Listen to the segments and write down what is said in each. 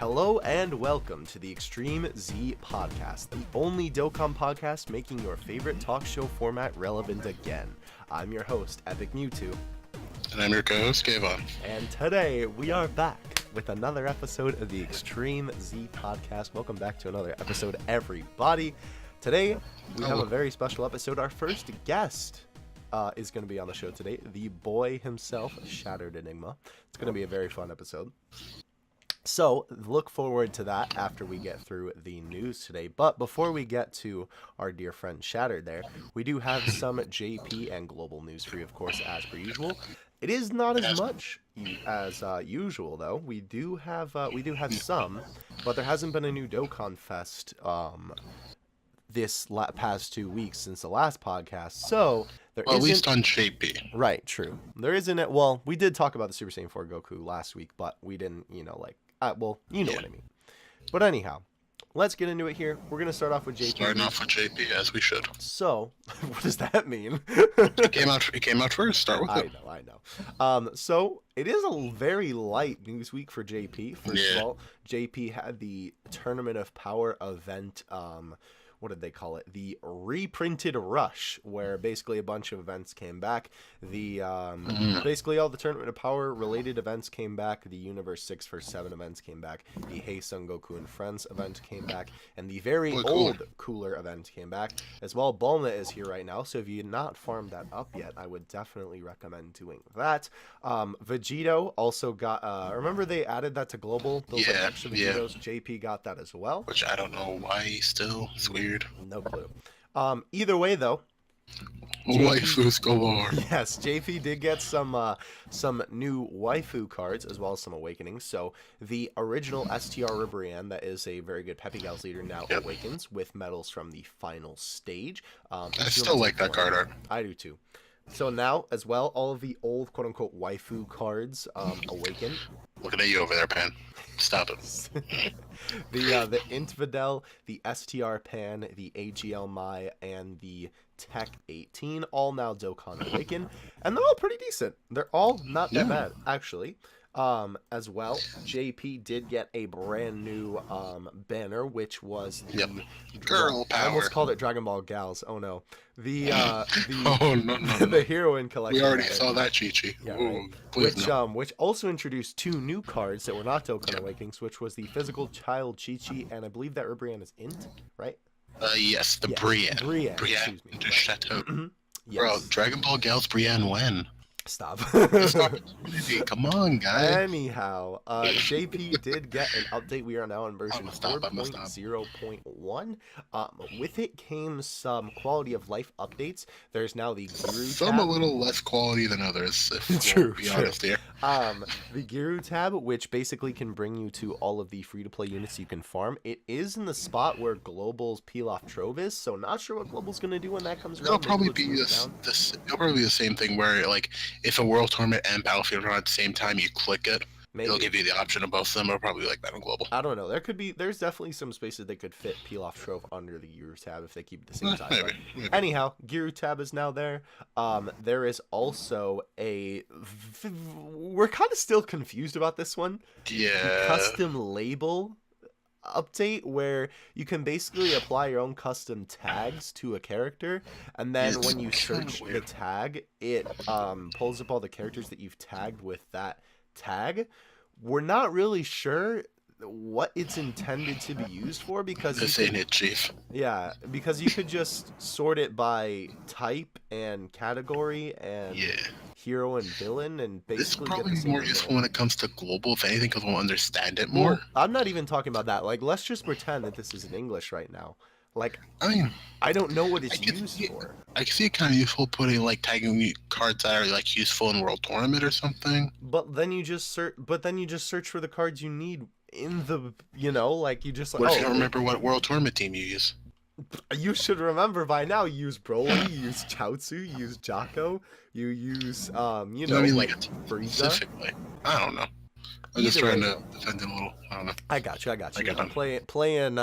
Hello and welcome to the Extreme Z Podcast, the only Dokkan podcast making your favorite talk show format relevant again. I'm your host, Epic Mewtwo. And I'm your co-host, Kayvon. And today we are back with another episode of the Extreme Z Podcast. Welcome back to another episode, everybody. Today we have a very special episode. Our first guest is going to be on the show today, the boy himself, ShatteredEnigma. It's going to be a very fun episode. So, look forward to that after we get through the news today. But before we get to our dear friend Shattered there, we do have some JP and global news for you, of course, as per usual. It is not as much as usual, though. We do have some, but there hasn't been a new Dokkan Fest this past 2 weeks since the last podcast. So, there isn't... At least on JP. Right, true. There isn't it. Well, we did talk about the Super Saiyan 4 Goku last week, but we didn't, well, you know what I mean. But anyhow, let's get into it here. We're going to start off with JP. Starting off with JP, as we should. So, what does that mean? It came out first. Start with it. I know. So, it is a very light news week for JP. First of all, JP had the Tournament of Power event, what did they call it? The reprinted Rush, where basically a bunch of events came back. The basically all the Tournament of Power related events came back. The Universe 6 for 7 events came back. The Hey Son Goku and Friends event came back, and the very old Cooler event came back as well. Bulma is here right now, so if you had not farmed that up yet, I would definitely recommend doing that. Vegito also got. Remember they added that to Global? Those extra Vegitos. JP got that as well. Which I don't know why still. It's weird. No clue. Either way, though, waifus galore. Yes, JP did get some new waifu cards as well as some awakenings. So the original STR Ribrianne, that is a very good Peppy Gals leader, now awakens with medals from the final stage. I still like that card art. I do too. So now, as well, all of the old quote-unquote waifu cards awaken. Looking at you over there, Pan. Stop it. The Infidel, the STR Pan, the AGL Mai, and the Tech 18 all now Dokkan Awaken, and they're all pretty decent. They're all not that bad, actually. As well, JP did get a brand new banner, which was the Girl Power. I almost called it Dragon Ball Gals. Oh no, the oh no. The Heroine Collection. We already saw that, Chi-Chi. Yeah, ooh, right. Which also introduced 2 new cards that were not Dokkan Awakenings, which was the Physical Child Chi-Chi, and I believe that Ribrianne is Int, right? Yes, the Brienne. Brienne, excuse me. Just Chateau. Yes. Bro, Dragon Ball Gals Brienne when? Stop. Come on, guys. Anyhow, JP did get an update. We are now in version 4.0.1. With it came some quality of life updates. There's now the Guru Some tab. a little less quality than others, if True, we'll be honest here. The Guru tab, which basically can bring you to all of the free-to-play units you can farm. It is in the spot where Global's Peel-Off Trove is, so not sure what Global's going to do when that comes around. It'll probably be the same thing where, like, if a World Tournament and Battlefield are at the same time, you click it. Maybe. It'll give you the option of both of them, or probably like that on Global. I don't know. There's definitely some spaces they could fit Peel Off Trove under the Guru tab if they keep it the same size. Maybe. Anyhow, Guru tab is now there. There is also we're kind of still confused about this one. Yeah. Custom label update where you can basically apply your own custom tags to a character, and then when you search the tag, it pulls up all the characters that you've tagged with that tag. We're not really sure what it's intended to be used for, because this ain't it, Chief. Yeah, because you could just sort it by type and category and hero and villain, and basically this is probably more useful when it comes to Global, if anything, because we'll understand it more. Well, I'm not even talking about that. Like, let's just pretend that this is in English right now. Like, I mean, I don't know what it's used for. I can see it kind of useful putting, like, tagging cards that are, like, useful in World Tournament or something. But then you just search for the cards you need in the, like, you just like. What if you don't remember what World Tournament team you use? You should remember by now. You use Broly, you use Chaozu, you use Jocko, you use like Frieza. specifically. I don't know. I'm just trying to defend him a little. I don't know. I got you. I get I'm them. playing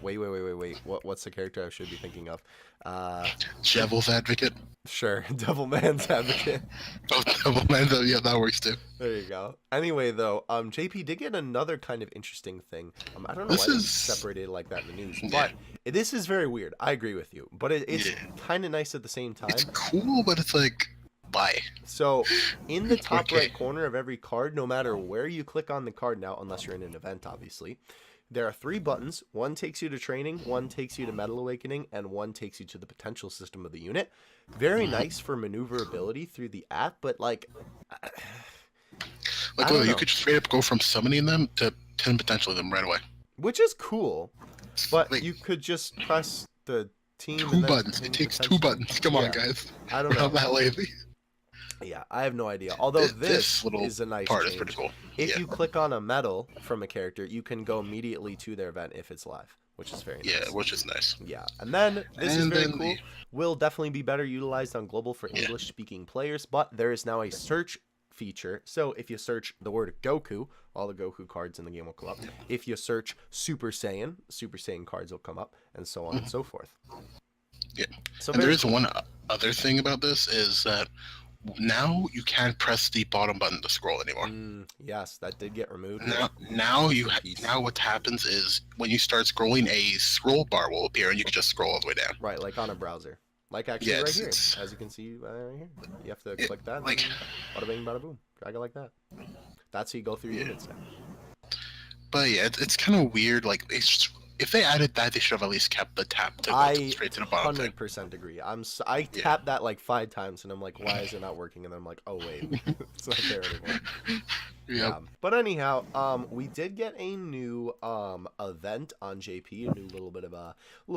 wait. What's the character I should be thinking of? Devil's Advocate. Sure, Devilman's Advocate. Oh, Devilman. Yeah, that works too. There you go. Anyway, though, JP did get another kind of interesting thing. I don't know This why they is separated it like that in the news, yeah, but this is very weird. I agree with you, but it's yeah. kind of nice at the same time. It's cool, but it's like, why? So, in the top Okay. right corner of every card, no matter where you click on the card now, unless you're in an event, obviously, there are 3 buttons. One takes you to training, one takes you to Metal Awakening, and one takes you to the potential system of the unit. Very nice for maneuverability through the app, but like, Like, I don't you know. could just straight up go from summoning them to 10 potentially them right away. Which is cool, but Like, you could just press the team. 2 and then buttons. It takes 2 buttons. Come on, Yeah. guys. I don't We're know. not that lazy. Yeah, I have no idea. Although this little is a nice part change. is pretty cool. If Yeah. you click on a medal from a character, you can go immediately to their event if it's live, which is very nice. Yeah, which is nice. Yeah, and then this is And very then cool. Will definitely be better utilized on global for Yeah. English-speaking players, but there is now a search feature. So if you search the word Goku, all the Goku cards in the game will come up. If you search Super Saiyan cards will come up, and so on and so forth. Yeah. So And there very is one other thing about this is that now you can't press the bottom button to scroll anymore. yes, that did get removed. Now what happens is when you start scrolling, a scroll bar will appear, and you can just scroll all the way down. Right, like on a browser. Like actually Yeah, right it's- here, it's- as you can see right here. You have to It- click that, like- and bada bing, bada boom. Drag it like that. That's how you go through Yeah. units now. But yeah, it's kind of weird. Like, if they added that, they should have at least kept the tap to go I straight to the bottom thing. 100% agree. I Yeah. tapped that like 5 times, and I'm like, why is it not working? And then I'm like, oh wait, it's not there anymore. Yep. But anyhow, we did get a new event on JP, a new little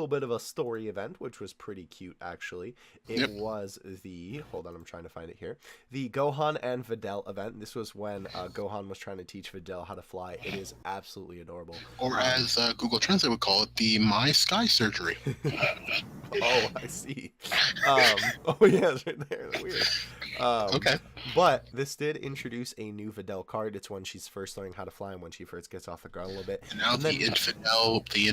bit of a story event, which was pretty cute actually. It was the hold on, I'm trying to find it here. The Gohan and Videl event. This was when Gohan was trying to teach Videl how to fly. It is absolutely adorable. Or as Google Translate would call it, the My Sky Surgery. Oh, I see. Oh yeah, it's right there. Weird. Okay. But this did introduce a new Videl card. It's when she's first learning how to fly and when she first gets off the ground a little bit. And now And the then- infidel, the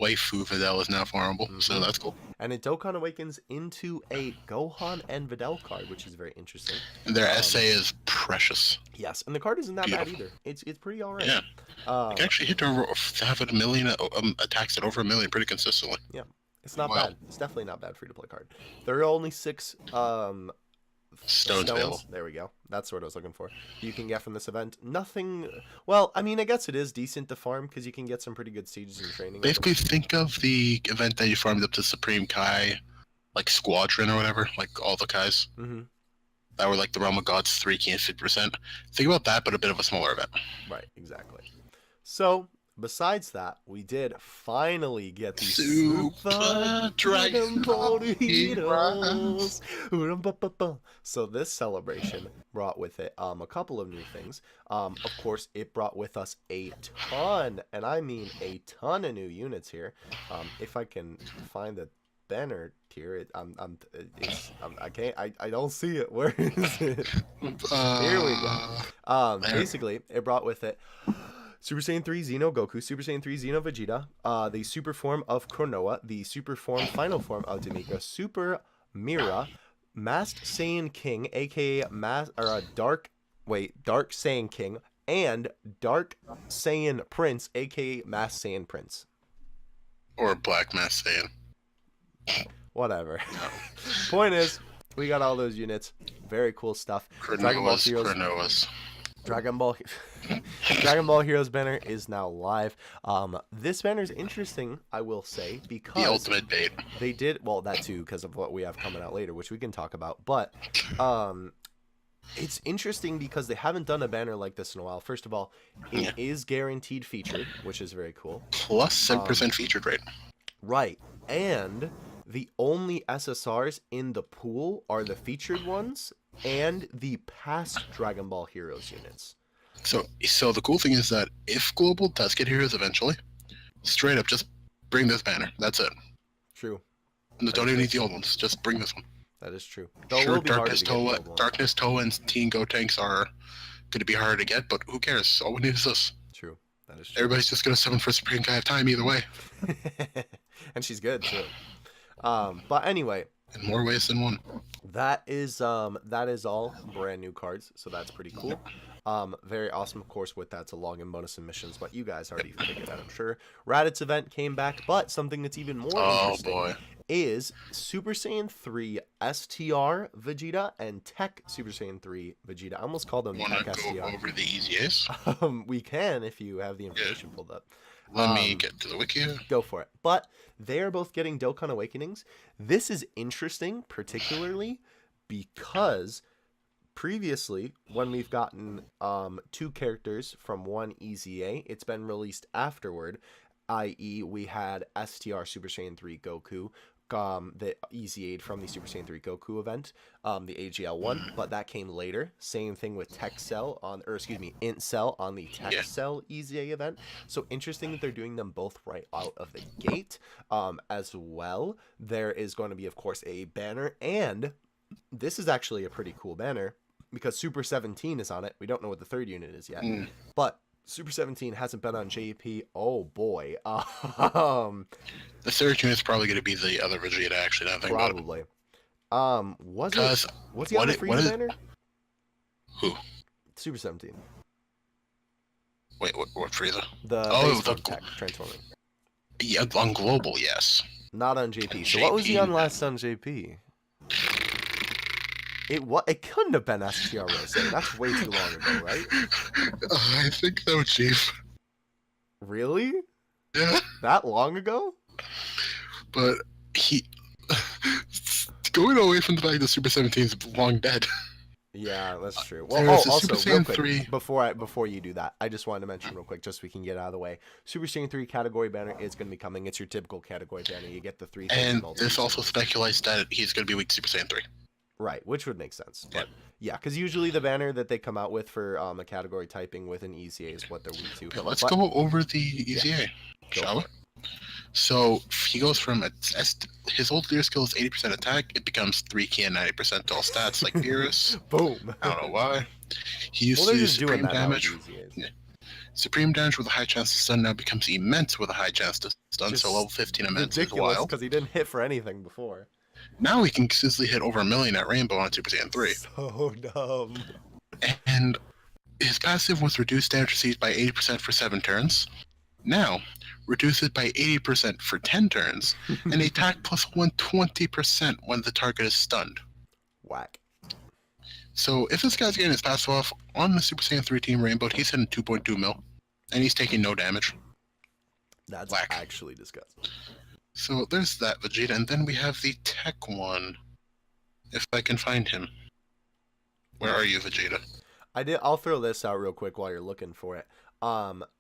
waifu Videl is now farmable, so that's cool. And it Dokkan awakens into a Gohan and Videl card, which is very interesting. And their essay is precious. Yes, and the card isn't that bad Beautiful. either. It's pretty alright. Yeah. You can actually hit have a million attacks at over 1 million pretty consistently. Yeah, it's not Wow. bad. It's definitely not bad free to play card. There are only 6 Stones available. There we go. That's what I was looking for. You can get from this event. Nothing. Well, I mean, I guess it is decent to farm because you can get some pretty good stages in training. Basically, think of the event that you farmed up to Supreme Kai, like Squadron or whatever, like all the Kais Mm-hmm. that were like the Realm of Gods 3 key and 50%. Think about that, but a bit of a smaller event. Right, exactly. So, besides that, we did finally get the Super Dragon Ball Heroes. So this celebration brought with it a couple of new things. Of course, it brought with us a ton, and I mean a ton of new units here. If I can find the banner here, I don't see it. Where is it? Here we go. Basically, it brought with it Super Saiyan 3 Xeno Goku, Super Saiyan 3 Xeno Vegeta, the super form of Kronoa, the super form final form of Demika, Super Mira, Masked Saiyan King, aka Dark Saiyan King, and Dark Saiyan Prince, aka Masked Saiyan Prince. Or Black Mass Saiyan. Whatever. Point is, we got all those units. Very cool stuff. Kronoa's. Dragon Ball Heroes banner is now live. This banner is interesting, I will say, because The ultimate bait. they did that too, because of what we have coming out later, which we can talk about. But it's interesting because they haven't done a banner like this in a while. First of all, it is guaranteed featured, which is very cool. Plus 7% featured rate. Right, and the only SSRs in the pool are the featured ones and the past Dragon Ball Heroes units. So the cool thing is that if Global does get Heroes eventually, straight up just bring this banner. That's it. True. And don't even need the old ones. Just bring this one. That is true. Though it Sure, will be harder to get the old ones. Darkness Toa and Teen Gotenks are going to be harder to get, but who cares? All we need is this. True. That is true. Everybody's just gonna summon for Supreme Kai of Time either way. And she's good too. But anyway, In more ways than one. that is all brand new cards, so that's pretty cool. Very awesome, of course, with that to login bonus and missions, but you guys already figured that, I'm sure. Raditz event came back, but something that's even more interesting is Super Saiyan 3 STR Vegeta and Tech Super Saiyan 3 Vegeta. I almost called them Tech STR. Wanna go over the easiest? We can if you have the information pulled up. Let me get to the wiki. Go for it. But they are both getting Dokkan Awakenings. This is interesting, particularly because previously, when we've gotten 2 characters from one EZA, it's been released afterward, i.e. we had STR Super Saiyan 3 Goku, that EZA'd from the Super Saiyan 3 Goku event, the AGL one, but that came later. Same thing with Tech Cell Int Cell on the Tech Cell EZA event. So interesting that they're doing them both right out of the gate. As well, there is going to be, of course, a banner, and this is actually a pretty cool banner because Super 17 is on it. We don't know what the 3rd unit is yet, but Super 17 hasn't been on JP. Oh boy. The 3rd unit's probably going to be the other Vegeta, actually. Now probably. Was he on the Frieza banner? Who? Super 17. Wait, what Frieza? The tech transforming. Yeah, on global, yes. Not on JP. So what was he on last on JP? It couldn't have been STR Rose. That's way too long ago, right? I think that was Chief. Really? Yeah. That long ago? But he going away from the fact that Super 17 is long dead. Yeah, that's true. Well, also, real quick, 3... before you do that, I just wanted to mention real quick, just so we can get out of the way. Super Saiyan 3 category banner is going to be coming. It's your typical category banner. You get the 3 things. And this also speculates that he's going to be weak Super Saiyan 3. Right, which would make sense. But yeah, because usually the banner that they come out with for a category typing with an EZA is what they're weak to. Okay, let's go over the EZA, shall we? So he goes from his old leader skill is 80% attack. It becomes 3 key and 90% to all stats like Beerus. Boom. I don't know why. He used to use supreme damage. Supreme damage with a high chance to stun now becomes immense with a high chance to stun. So level 15 immense is wild. Because he didn't hit for anything before. Now he can consistently hit over 1 million at Rainbow on Super Saiyan 3. So dumb. And his passive was reduced damage received by 80% for 7 turns. Now, reduce it by 80% for 10 turns, and attack plus 120% when the target is stunned. Whack. So if this guy's getting his passive off on the Super Saiyan 3 Team Rainbow, he's hitting 2.2 mil, and he's taking no damage. That's actually disgusting. So there's that Vegeta, and then we have the tech one. If I can find him. Where are you, Vegeta? I'll throw this out real quick while you're looking for it.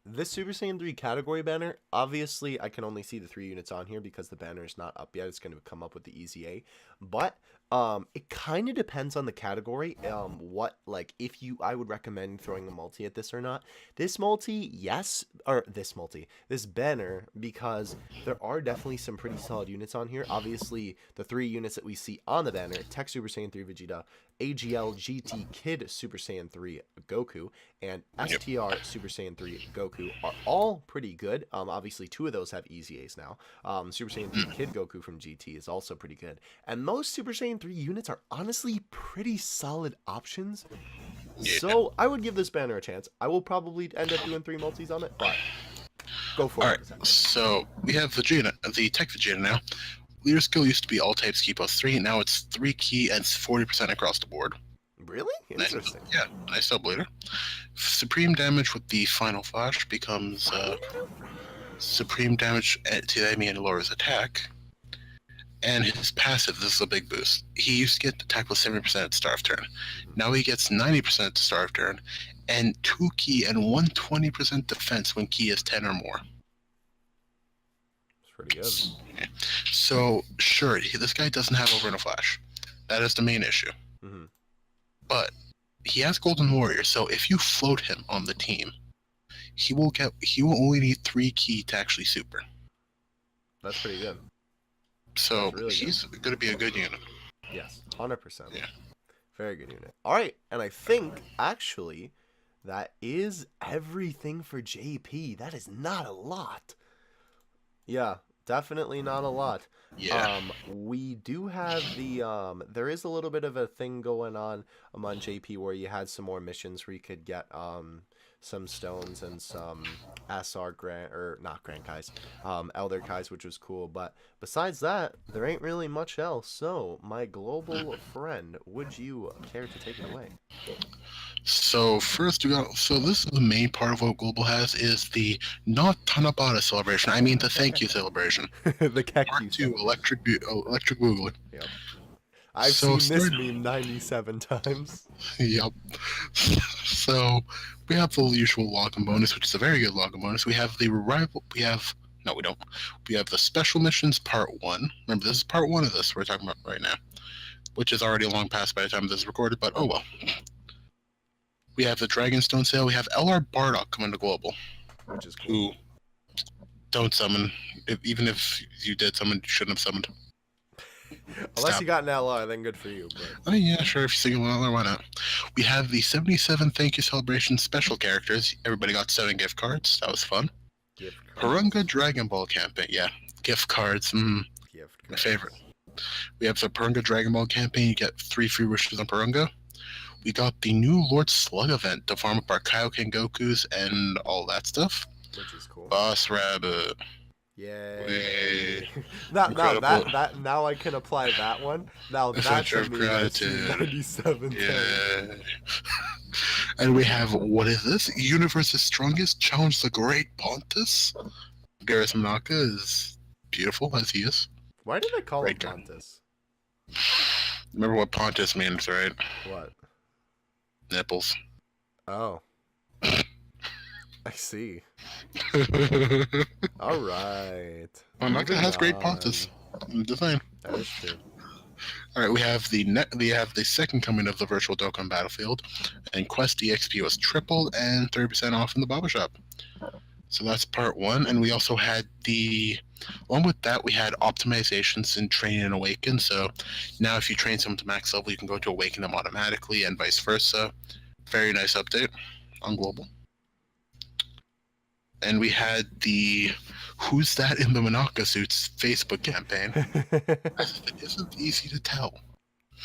This Super Saiyan 3 category banner, obviously I can only see the 3 units on here because the banner is not up yet. It's going to come up with the EZA. But it kind of depends on the category. I would recommend throwing a multi at this or not. This banner, because there are definitely some pretty solid units on here. Obviously, the 3 units that we see on the banner, Tech Super Saiyan 3 Vegeta, AGL GT Kid Super Saiyan 3 Goku, and STR Super Saiyan 3 Goku are all pretty good. Obviously, 2 of those have EZAs now. Super Saiyan 3 Kid Goku from GT is also pretty good. And most Super Saiyan 3 units are honestly pretty solid options. Yeah. So I would give this banner a chance. I will probably end up doing 3 multis on it, but go for it. Alright, so we have Vegeta, the Tech Vegeta now. Leader skill used to be all types key plus 3, now it's 3 key and it's 40% across the board. Really? Interesting. Nice double leader. Supreme damage with the final flash becomes supreme damage to the enemy and lowers attack. And his passive, this is a big boost. He used to get attack plus 70% at start of turn. Now he gets 90% at start of turn, and 2 key and 120% defense when key is 10 or more. Pretty good. So, sure, this guy doesn't have over in a flash. That is the main issue. Mm-hmm. But he has Golden Warrior, so if you float him on the team, he will only need 3 key to actually super. That's pretty good. So really he's going to be a good unit. Yes, 100%. Yeah. Very good unit. All right, and I think actually That is everything for JP. That is not a lot. Yeah, definitely not a lot. Yeah. We do have there is a little bit of a thing going on JP where you had some more missions where you could get some stones and some SR Grand or not Grand Kais, Elder Kais, which was cool. But besides that, there ain't really much else. So, my global friend, would you care to take it away? So first we got, so this is the main part of what Global has is the not Tanabata celebration. I mean the thank you celebration. The Part Keki. 2, Electric Boogaloo. Yep. I've So seen this start- meme 97 times. Yep. So we have the usual login bonus, which is a very good login bonus. We have the rival. No, we don't. We have the special missions part 1. Remember, this is part 1 of this we're talking about right now, which is already long past by the time this is recorded. But oh well. We have the Dragonstone sale. We have LR Bardock coming to Global, Which is cool. who don't summon. Even if you did summon, you shouldn't have summoned. Unless Stop. you got an LR, then good for you. But... Oh yeah, sure. If you're single LR, why not? We have the 77 Thank You Celebration special characters. Everybody got 7 gift cards. That was fun. Gift cards. Harunga Dragon Ball campaign. Yeah, gift cards. Gift My cards. favorite. We have the Purunga Dragon Ball campaign. You get 3 free wishes on Purunga. We got the new Lord Slug event to farm up our Kaioken Gokus and all that stuff. Which is cool. Boss Rabbit. Yay. now Incredible. now I can apply that one. Now that's Adventure a of meme I see Gratitude. 97 times. Yeah. And we have, what is this? Universe's Strongest Challenge the Great Pontus. Garrus Manaka is beautiful as he is. Why do they call him Great guy. Pontus? Remember what Pontus means, right? What? Nipples. Oh. I see. All right. Manaka Moving has great on. Pontus. I'm just saying. That is true. All right, we have the second coming of the virtual Dokkan Battlefield, and Quest EXP was tripled and 30% off in the Baba Shop. So that's part 1, and we also had along with that, we had optimizations in Train and Awaken. So now if you train someone to max level, you can go to Awaken them automatically, and vice versa. Very nice update on Global. And we had the Who's That in the Manaka Suits Facebook campaign. It isn't easy to tell.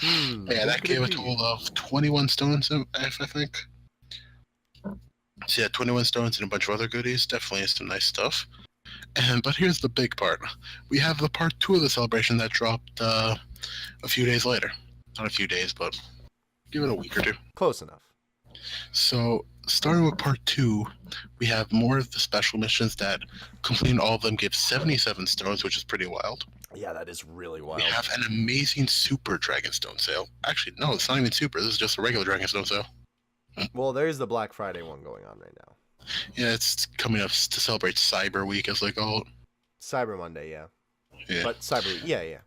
Yeah, that gave a total of 21 stones, I think. So yeah, 21 stones and a bunch of other goodies. Definitely some nice stuff. But here's the big part. We have the part 2 of the celebration that dropped a few days later. Not a few days, but give it a week or 2. Close enough. So, starting with part 2, we have more of the special missions that completing all of them give 77 stones, which is pretty wild. Yeah, that is really wild. We have an amazing Super Dragonstone sale. Actually, no, it's not even Super. This is just a regular Dragonstone sale. Well, there's the Black Friday one going on right now. Yeah, it's coming up to celebrate Cyber Week, as they call it. Cyber Monday, yeah. Yeah. But Cyber Week, yeah.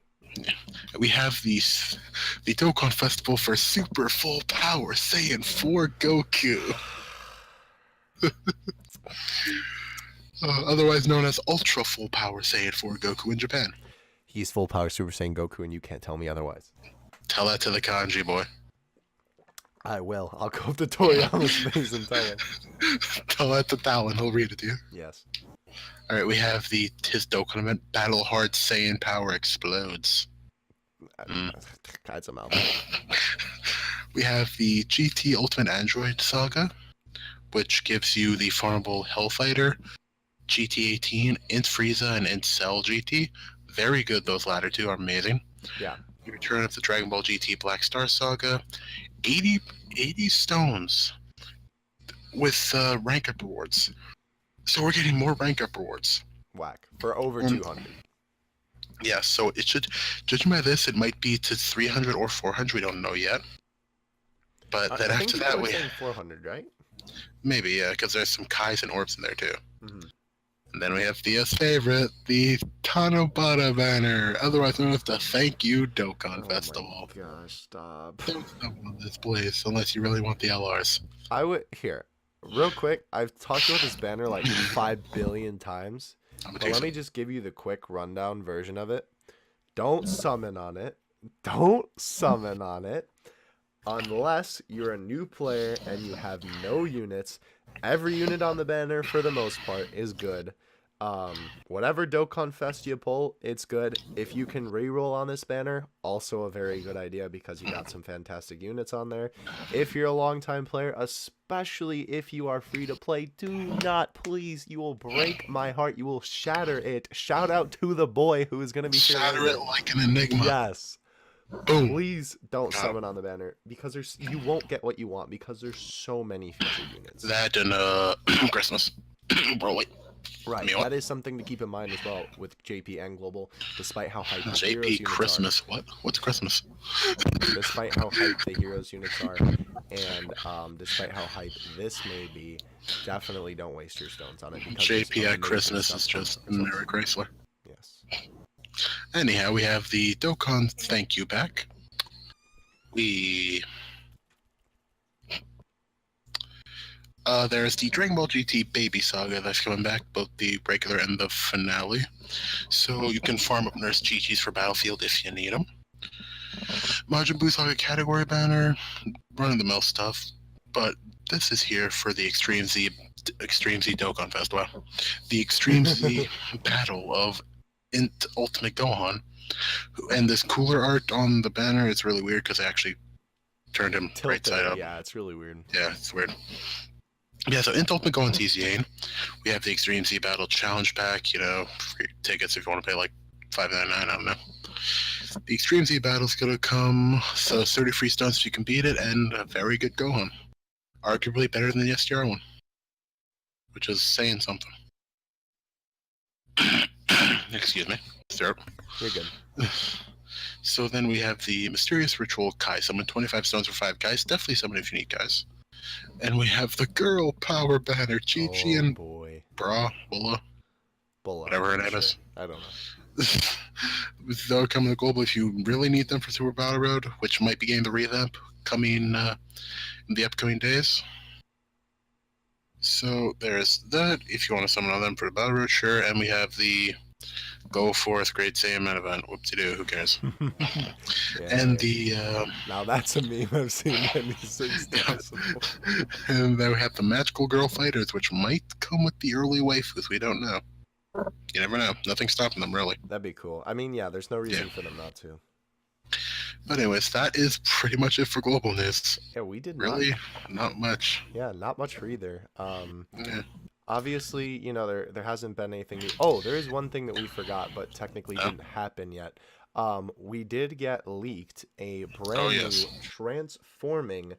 We have the Dokkan Festival for Super Full Power Saiyan 4 Goku. Otherwise known as Ultra Full Power Saiyan 4 Goku in Japan. He's full power Super Saiyan Goku, and you can't tell me otherwise. Tell that to the kanji boy. I will. I'll go up to Toriyama's face and tell him. Tell that to Talon, he'll read it to you. Yes. Alright, we have the Tis Dokkan event, Battle Hard Saiyan Power Explodes. That's a mouth. We have the GT Ultimate Android Saga, which gives you the farmable Hellfighter, GT18, Int Frieza, and Int Cell GT. Very good, those latter two are amazing. Yeah. You return of the Dragon Ball GT Black Star Saga, 80 stones with rank up rewards. So we're getting more rank up rewards. Whack. For over 200. Yeah, so it should, judging by this, it might be to 300 or 400. We don't know yet. But then I after think that, we we 400, right? maybe, yeah, because there's some Kais and Orbs in there too. Mm-hmm. And then we have Thea's favorite, the Tanobata banner, otherwise known as the Thank You Dokkan Festival. Oh my gosh, stop. Don't stop on this, please, unless you really want the LRs. I would, here, real quick, I've talked about this banner like 5 billion times. But let me just give you the quick rundown version of it. Don't summon on it. Don't summon on it. unless you're a new player and you have no units. Every unit on the banner, for the most part, is good. Whatever Dokkan Fest you pull, it's good. If you can reroll on this banner, also a very good idea because you got some fantastic units on there. If you're a longtime player, especially if you are free to play, do not, please, you will break my heart. You will shatter it. Shout out to the boy who is going to be here Shatter later. it like an enigma. Yes. Boom. Please don't Got summon on the banner because you won't get what you want because there's so many featured units. That and Christmas. Bro, wait. Right, that is something to keep in mind as well with JP and Global, despite how hyped the heroes JP units Christmas. What? What's Christmas? Despite how hyped the heroes units are, and despite how hyped this may be, definitely don't waste your stones on it. Because JP at Christmas is just Merry Chrysler. Yes. Anyhow, we have the Dokkan thank you pack. There's the Dragon Ball GT Baby Saga that's coming back, both the regular and the finale. So you can farm up Nurse Chi-Chi's for Battlefield if you need them. Majin Buu Saga category banner, run-of-the-mill stuff, but this is here for the Extreme Z Dokkan Fest. Wow. The Extreme Z battle of Ultimate Gohan. And this cooler art on the banner is really weird because I actually turned him right side up. Yeah, it's really weird. Yeah, it's weird. Yeah, so in Ultimate Gohan TCA, we have the Extreme Z Battle Challenge Pack, free tickets if you want to pay like $5.99, I don't know. The Extreme Z Battle's gonna come, so 30 free stones if you can beat it, and a very good Gohan. Arguably better than the SDR one, which is saying something. Excuse me. Syrup. You're good. So then we have the Mysterious Ritual Kai. Summon 25 stones for 5 guys. Definitely summon if you need guys. And we have the Girl Power Banner. Chi-Chi and boy. Bulla. Whatever her name is. I don't know. They'll come to the Global if you really need them for Super Battle Road, which might be getting the revamp coming in the upcoming days. So there's that. If you want to summon on them for the Battle Road, sure. And we have the Go Forth Great Saiyaman event. Whoopsie-doo, who cares? Yeah, and the... now that's a meme I've seen many since. And then we have the Magical Girl Fighters, which might come with the early waifus. We don't know. You never know. Nothing's stopping them, really. That'd be cool. I mean, yeah, there's no reason for them not to. But anyways, that is pretty much it for global news. Yeah, we did really not much. Yeah, not much for either. Yeah. Obviously, there hasn't been anything new. Oh, there is one thing that we forgot, but technically didn't happen yet. We did get leaked a brand new transforming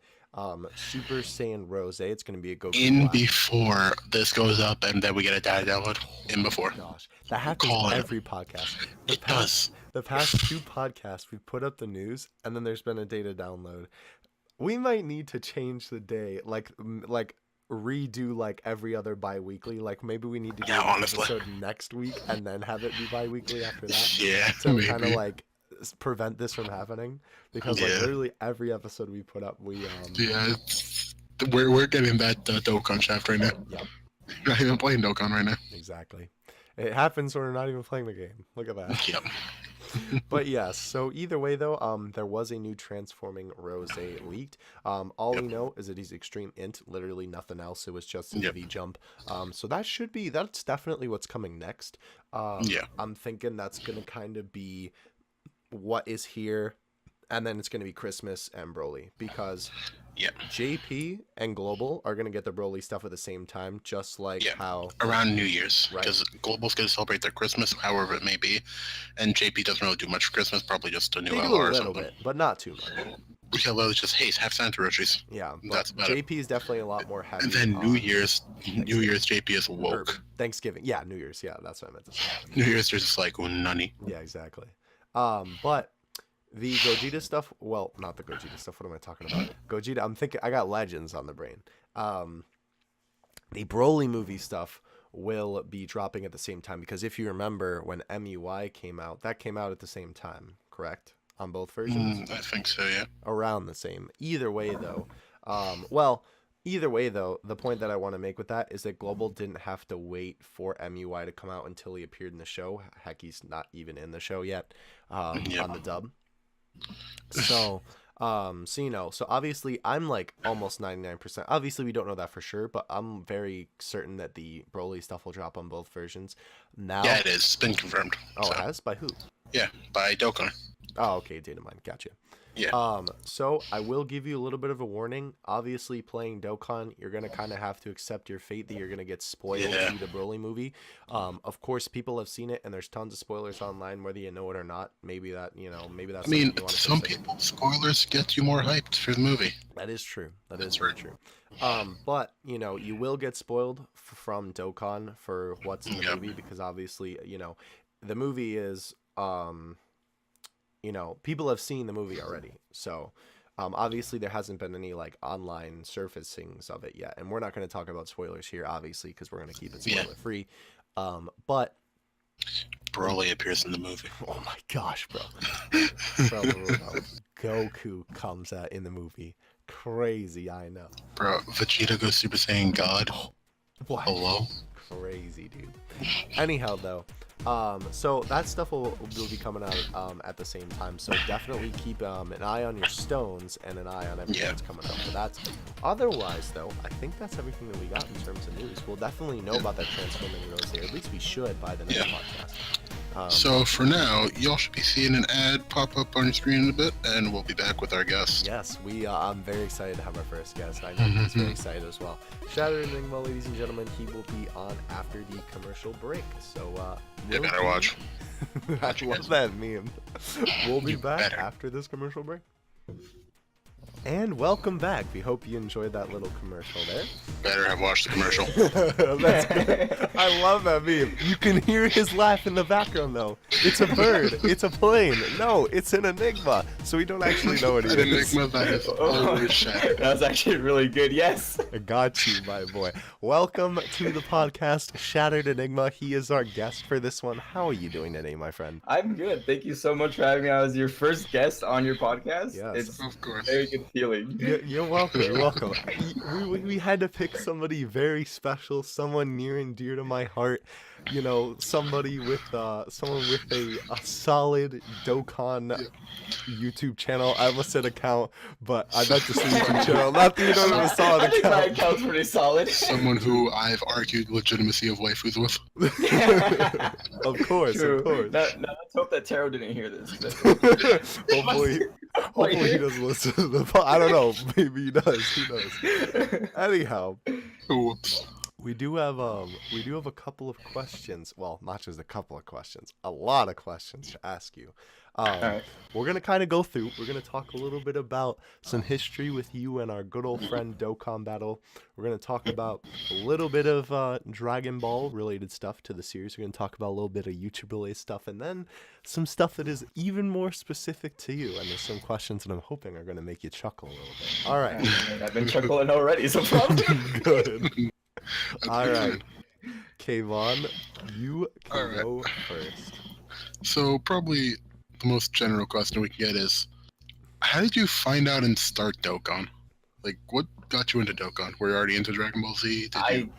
Super Saiyan Rose. It's going to be a Goku in before this goes up, and then we get a data download in before. Gosh, that happens every podcast. It does. The past 2 podcasts, we put up the news, and then there's been a data download. We might need to change the day, like redo like every other bi-weekly. Like maybe we need to do an episode next week and then have it be bi-weekly after that. Yeah, to kind of like prevent this from happening, because like literally every episode we put up, we we're getting that Dokkan shaft right now. Yep. We're not even playing Dokkan right now. Exactly. It happens when we're not even playing the game. Look at that. Yep. But yes, so either way though, there was a new transforming Rose leaked. All we know is that he's extreme int, literally nothing else. It was just an EV jump. So that's definitely what's coming next. I'm thinking that's gonna kind of be what is here, and then it's gonna be Christmas and Broly, because JP and Global are going to get the Broly stuff at the same time, just like how... around New Year's, because Global's going to celebrate their Christmas, however it may be, and JP doesn't really do much for Christmas, probably just a new LR or something. Bit, but not too much. Yeah, well, it's just, hey, have Santa Roshis. Yeah, that's about JP is definitely a lot more heavy. And then New Year's JP is woke. Thanksgiving, New Year's, that's what I meant to say. New Year's, they're just like, nunny. Yeah, exactly. But... the Gogeta stuff, well, not the Gogeta stuff, what am I talking about? Gogeta, I'm thinking, I got Legends on the brain. The Broly movie stuff will be dropping at the same time, because if you remember, when MUI came out, that came out at the same time, correct? On both versions? I think so, yeah. Around the same. Either way, though, the point that I want to make with that is that Global didn't have to wait for MUI to come out until he appeared in the show. Heck, he's not even in the show yet, on the dub. So So obviously I'm like almost 99%. Obviously we don't know that for sure, but I'm very certain that the Broly stuff will drop on both versions. Now, Yeah, it is. It's been confirmed. oh, So, it has? By who? yeah, by Dokkan. Oh, okay, Datamine. Gotcha. Yeah. So I will give you a little bit of a warning. Obviously, playing Dokkan, you're gonna kind of have to accept your fate that you're gonna get spoiled Yeah. through the Broly movie. Of course, people have seen it, and there's tons of spoilers online, whether you know it or not. Maybe that's I mean, something you want to some consider. people, spoilers get you more hyped for the movie. That is true. That That's is very right. true. But you will get spoiled from Dokkan for what's in the Yep. movie because obviously, the movie is people have seen the movie already. So, obviously there hasn't been any like online surfacings of it yet, and we're not going to talk about spoilers here, obviously, because we're going to keep it Yeah. spoiler free. But Broly appears in the movie. oh my gosh, bro, Goku comes out in the movie. Crazy, I know. Bro, Vegeta goes Super Saiyan God. What? Hello? Crazy, dude. Anyhow, though, so that stuff will be coming out at the same time. So definitely keep an eye on your stones and an eye on everything Yeah. that's coming up. But that's otherwise, though, I think that's everything that we got in terms of news. We'll definitely know about that transforming Rose here. At least we should by the next podcast. So for now, y'all should be seeing an ad pop up on your screen in a bit, and we'll be back with our guest. Yes, I'm very excited to have our first guest. I know he's very excited as well. ShatteredEnigma, ladies and gentlemen, he will be on after the commercial break. So, You better watch. I love that meme. We'll be You back better. after this commercial break. And welcome back. We hope you enjoyed that little commercial there. Better have watched the commercial. That's good. I love that meme. You can hear his laugh in the background, though. It's a bird. It's a plane. No, it's an enigma. So we don't actually know what it An is. enigma that is overshadowed. That was actually really good. Yes. I got you, my boy. Welcome to the podcast, Shattered Enigma. He is our guest for this one. How are you doing today, my friend? I'm good. Thank you so much for having me. I was your first guest on your podcast. Yes. It's Of course. a very good feeling. You're welcome. You're welcome. We had to pick somebody very special, someone near and dear to my heart. Somebody with a solid Dokkan YouTube channel. I almost said account, but I meant to say YouTube channel. Not that you don't have a solid I think my account. account's pretty solid. Someone who I've argued legitimacy of waifus with. Of course, True. of course. Now, let's hope that Taro didn't hear this. Hopefully he doesn't listen to the pod. I don't know. Maybe he does. Who knows? Anyhow, Whoops. we do have a couple of questions. Well, not just a couple of questions. A lot of questions to ask you. Alright. We're gonna kind of go through. We're gonna talk a little bit about some history with you and our good old friend Dokkan battle. We're gonna talk about a little bit of Dragon Ball related stuff to the series. We're gonna talk about a little bit of YouTube related stuff, and then some stuff that is even more specific to you. And there's some questions that I'm hoping are gonna make you chuckle a little bit. All right. I've been chuckling already, so probably. Good. All right. Kayvon, you can All right. go first. So probably the most general question we can get is, how did you find out and start Dokkan? Like, what got you into Dokkan? Were you already into Dragon Ball Z? Did you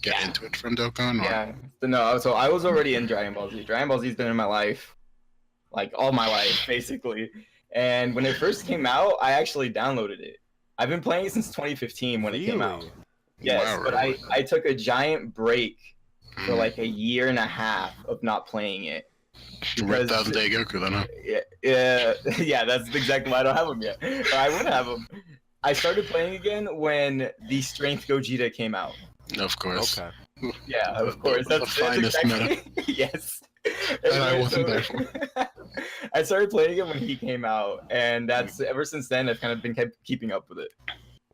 get into it from Dokkan? Or? Yeah. No, so I was already in Dragon Ball Z. Dragon Ball Z's been in my life, like all my life, basically. And when it first came out, I actually downloaded it. I've been playing it since 2015 when it came out. Really? Yes, Wow, but really? I took a giant break for Mm. like a year and a half of not playing it. You were 1,000-day Goku then, huh? Yeah, that's exactly why I don't have them yet. Or I would have them. I started playing again when the Strength Gogeta came out. Of course. Okay. Yeah, of course. The That's finest exactly... Yes. And I Anyway, wasn't there so- I started playing it when he came out, and that's ever since then I've kind of been keeping up with it.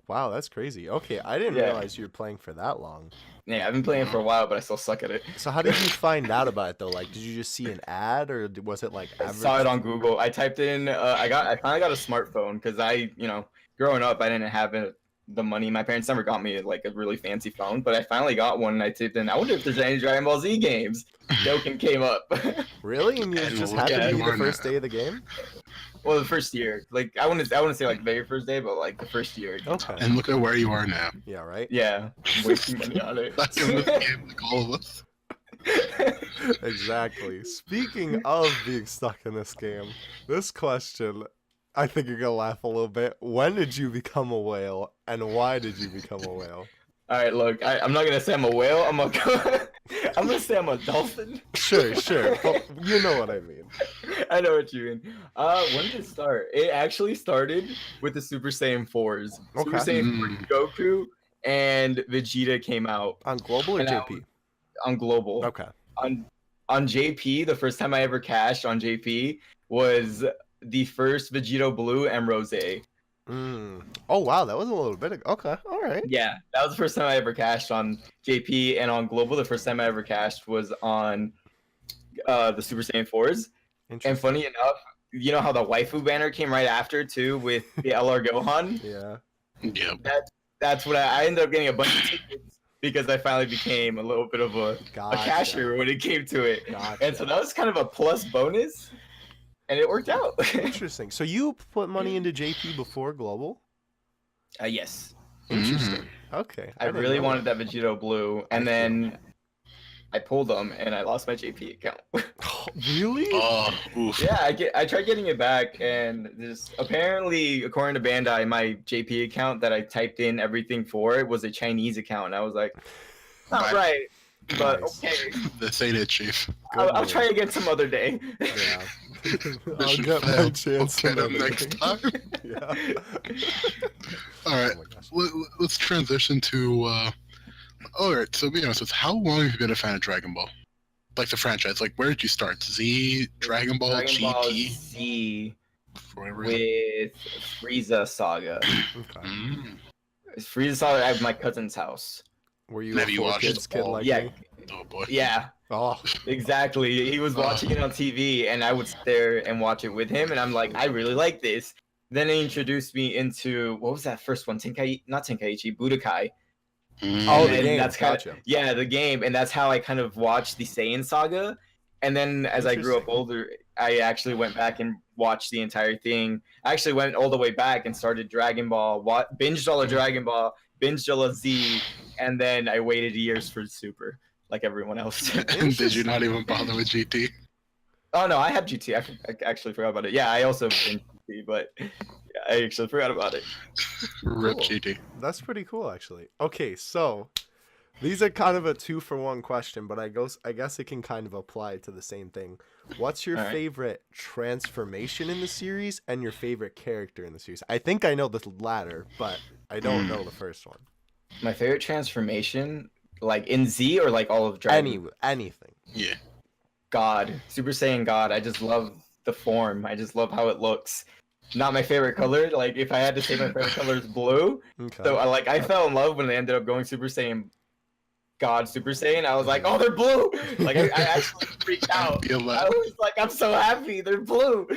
Wow, that's crazy. Okay, I didn't Yeah. realize you were playing for that long. Yeah, I've been playing for a while, but I still suck at it. So how did you find out about it though? Like, did you just see an ad, or was it like I saw it on Google. I typed in. I finally got a smartphone because growing up, I didn't have the money. My parents never got me like a really fancy phone, but I finally got one. And I typed in. I wonder if there's any Dragon Ball Z games. Dokkan came up. Really? And you And just look happened at to be you the on first that. day of the game? Well, the first year. Like I wouldn't say like the very first day, but like the first year. Okay. And look at where you are now. Yeah, right? Yeah, wasting money on it. That's in this game, like all of us. Exactly. Speaking of being stuck in this game, this question I think you're gonna laugh a little bit. When did you become a whale, and why did you become a whale? All right, look, I'm not gonna say I'm a whale. I'm gonna say I'm a dolphin. Sure, but you know what I mean. I know what you mean. When did it start? It actually started with the Super Saiyan 4s. Super Okay. Saiyan 4 Goku and Vegeta came out On global or And JP? on global. Okay. On JP, the first time I ever cashed on JP was the first Vegito Blue and Rose. Oh wow, that was a little bit. Okay, all right. Yeah, that was the first time I ever cashed on JP, and on global, the first time I ever cashed was on the Super Saiyan 4s. And funny enough, you know how the waifu banner came right after too with the LR Gohan? Yeah. Yep. That's what I ended up getting a bunch of tickets because I finally became a little bit of a casher when it came to it. Gotcha. And so that was kind of a plus bonus, and it worked out. Interesting. So you put money into JP before global? Yes. Interesting. Okay. I really wanted that Vegito Blue, and then I pulled them, and I lost my JP account. Really? Oh, oof. Yeah, I tried getting it back, and just apparently, according to Bandai, my JP account that I typed in everything for it was a Chinese account, and I was like, not right, but Nice. okay. This ain't it, Chief. I'll try again some other day. Yeah. I'll Mission get my failed. chance We'll get him another next day. time. Yeah. All right, Oh my gosh. let's transition to. All right, so be honest with how long have you been a fan of Dragon Ball? Like the franchise, like where did you start? Z, Dragon Ball, Dragon Ball GT, Z for whatever reason. with Frieza Saga. Okay. Frieza Saga at my cousin's house. Were you Have a you four watched kids kid all? like Yeah. me? Oh boy. Yeah, Oh. exactly. He was watching it on TV, and I would sit there and watch it with him, and I'm like, I really like this. Then he introduced me into what was that first one? Not Tenkaichi, Budokai. Oh, And the game. that's kind Gotcha. of, yeah, the game, and that's how I kind of watched the Saiyan saga. And then as I grew up older, I actually went back and watched the entire thing. I actually went all the way back and started Dragon Ball, binged all of Dragon Ball, binged all of Z, and then I waited years for Super, like everyone else. And did you not even bother with GT? Oh no, I have GT. I actually forgot about it. Yeah, I also binged GT, but yeah, I actually forgot about it. Rip Cool. GT. That's pretty cool, actually. Okay, so these are kind of a 2-for-1 question, but I guess it can kind of apply to the same thing. What's your All right. favorite transformation in the series and your favorite character in the series? I think I know the latter, but I don't know the first one. My favorite transformation, like in Z or like all of Dragon. Anything. Yeah. God, Super Saiyan God. I just love the form. I just love how it looks. Not my favorite color. Like if I had to say my favorite color is blue. Okay. So I fell in love when they ended up going Super Saiyan God, Super Saiyan. I was like, oh, they're blue. Like I actually freaked out. Feel I that. was like, I'm so happy they're blue.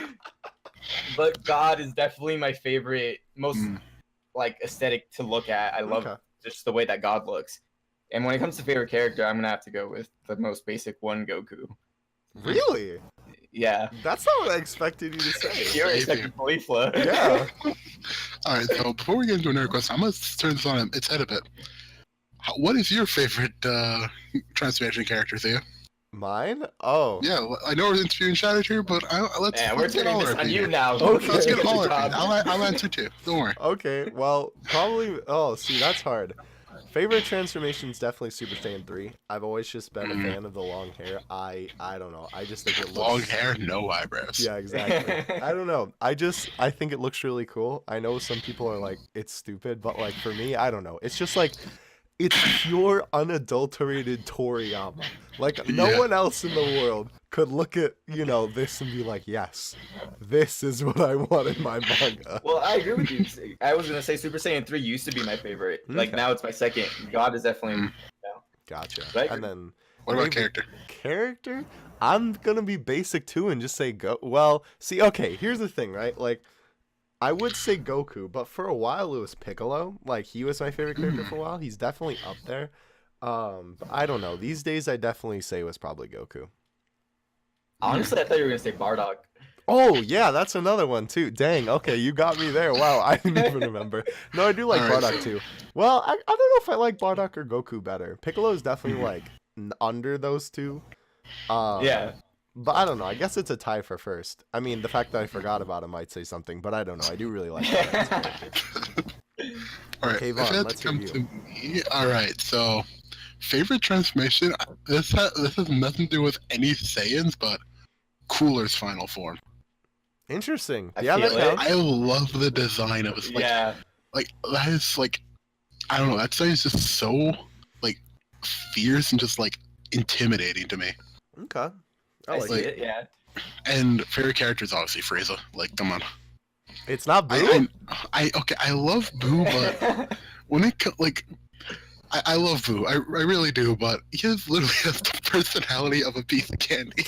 But God is definitely my favorite, most like aesthetic to look at. I love Okay. just the way that God looks. And when it comes to favorite character, I'm gonna have to go with the most basic one, Goku. Really? Yeah. That's not what I expected you to say. You're Same expecting Khalifa. Yeah. All right, so before we get into another question, I'm gonna turn this on its head a bit. What is your favorite transformation character, Thea? Mine? Oh. Yeah, I know we're interviewing Shattered here, but let's Yeah, we're let's get turning all this our on you opinion. now. Okay. Let's get all our Good job. opinion. I'll answer too. Don't worry. Okay, well, probably. Oh, see, that's hard. Favorite transformation is definitely Super Saiyan 3. I've always just been a fan of the long hair. I don't know. I just think it looks Long hair, no eyebrows. Yeah, exactly. I don't know. I think it looks really cool. I know some people are like it's stupid, but like for me, I don't know. It's just like it's pure unadulterated Toriyama. Like no Yeah. one else in the world could look at, this and be like, "Yes, this is what I want in my manga." Well, I agree with you. I was gonna say Super Saiyan 3 used to be my favorite. Like Okay. now it's my second. God is definitely Gotcha. Right. And then What about favorite character? character? I'm gonna be basic too and just say go. Well, see, okay, here's the thing, right? Like, I would say Goku, but for a while it was Piccolo. Like, he was my favorite character for a while. He's definitely up there. But I don't know. These days, I definitely say it was probably Goku. honestly I thought you were gonna say Bardock. Oh yeah, that's another one too. Dang. Okay, you got me there. Wow, I didn't even remember. No, I do like All right. Bardock too. Well, I don't know if I like Bardock or Goku better. Piccolo is definitely like under those two. Yeah. But I don't know. I guess it's a tie for first. I mean, the fact that I forgot about him might say something, but I don't know. I do really like that. All right, Okay, if Vaughn, it had let's to come hear to you. me, all right. So, favorite transformation. This has nothing to do with any Saiyans, but Cooler's final form. Interesting. I Yeah, that feel it. counts. I love the design of it. Yeah. Like that is like, I don't know. That design is just so like fierce and just like intimidating to me. Okay. I I like see it. it. Yeah. And favorite character is obviously Frieza. Like, come on. It's not Boo? Okay, I love Boo, but when it like, I love Boo. I really do, but he has literally has the personality of a piece of candy.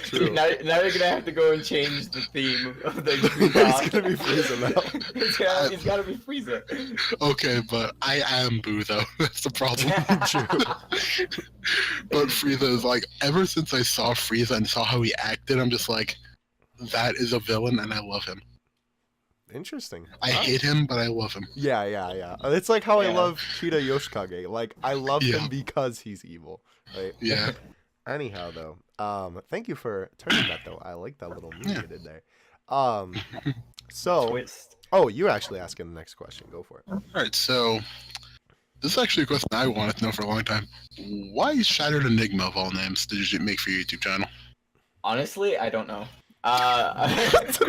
True. Now you're gonna have to go and change the theme of the It's gonna be Frieza now. It's gotta be Frieza. Okay, but I am Boo though. That's the problem. True. But Frieza is like, ever since I saw Frieza and saw how he acted, I'm just like, that is a villain, and I love him. Interesting. I hate him, but I love him. Yeah. It's like how I Yeah. love Kira Yoshikage. Like, I love Yeah. him because he's evil. Right? Yeah. Anyhow, though, thank you for turning that, though. I like that little move Yeah. you did there. So, Twist. oh, you're actually asking the next question. Go for it. All right, so this is actually a question I wanted to know for a long time. Why Shattered Enigma of all names did you make for your YouTube channel? Honestly, I don't know. Great answer.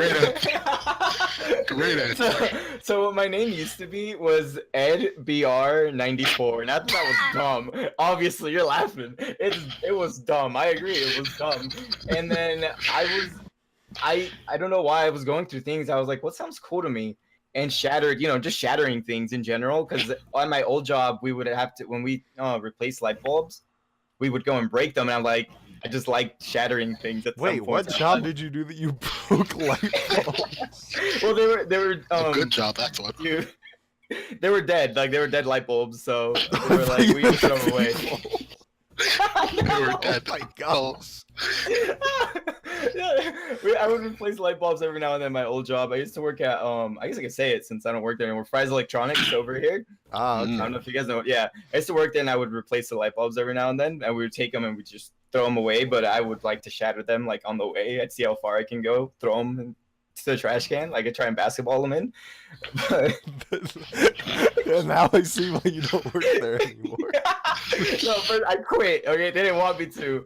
Great answer. So what my name used to be was EdBR94. Not that that was dumb. Obviously, you're laughing. It was dumb. I agree. It was dumb. And then I don't know why I was going through things. I was like, what sounds cool to me? And shattered, just shattering things in general. Because on my old job, we would have to, when we replace light bulbs, we would go and break them. And I'm like, I just like shattering things. At Wait, some what point. job did you do that you broke light bulbs? Well, they were Good job, that's what. they were dead. Like, they were dead light bulbs. So they were like, we throw them away. They were dead. Oh my gosh. I would replace light bulbs every now and then in my old job. I used to work at I guess I can say it since I don't work there anymore. Fry's Electronics over here. Ah, okay. I don't know if you guys know. Yeah, I used to work there and I would replace the light bulbs every now and then, and we would take them and we just throw them away. But I would like to shatter them like on the way. I'd see how far I can go, throw them to the trash can. Like I try and basketball them in. But And now I see why you don't work there anymore. no, but I quit. Okay, they didn't want me to.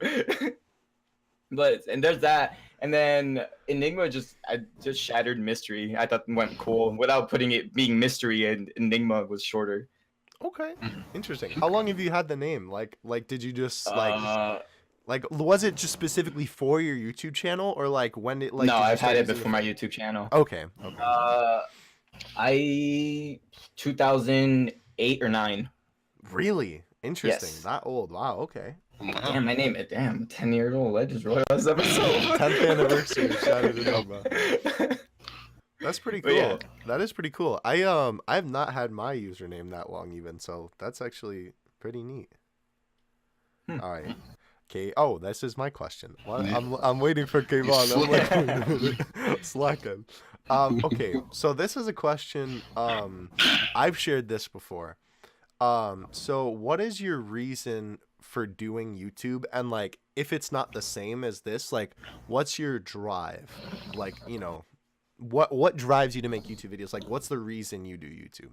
And there's that, and then Enigma I just shattered mystery. I thought it went cool without putting it being mystery, and Enigma was shorter. Okay, interesting. How long have you had the name? Like, did you just like, was it just specifically for your YouTube channel, or like when it like? No, did you I've start had it using before my YouTube channel. Okay. I 2008 or 9. Really interesting. Yes. That old. Wow. Okay. Damn, my name. Damn, 10 years old. I just realized this episode. 10th anniversary of Shattered Enigma. That's pretty But cool. yeah. That is pretty cool. I've not had my username that long even, so that's actually pretty neat. All right. Okay. Oh, this is my question. What? I'm waiting for Kayvon. I'm like, slacking. Okay. So this is a question. I've shared this before. So what is your reason for doing YouTube? And like, if it's not the same as this, like, what's your drive? Like, what drives you to make YouTube videos? Like, what's the reason you do YouTube?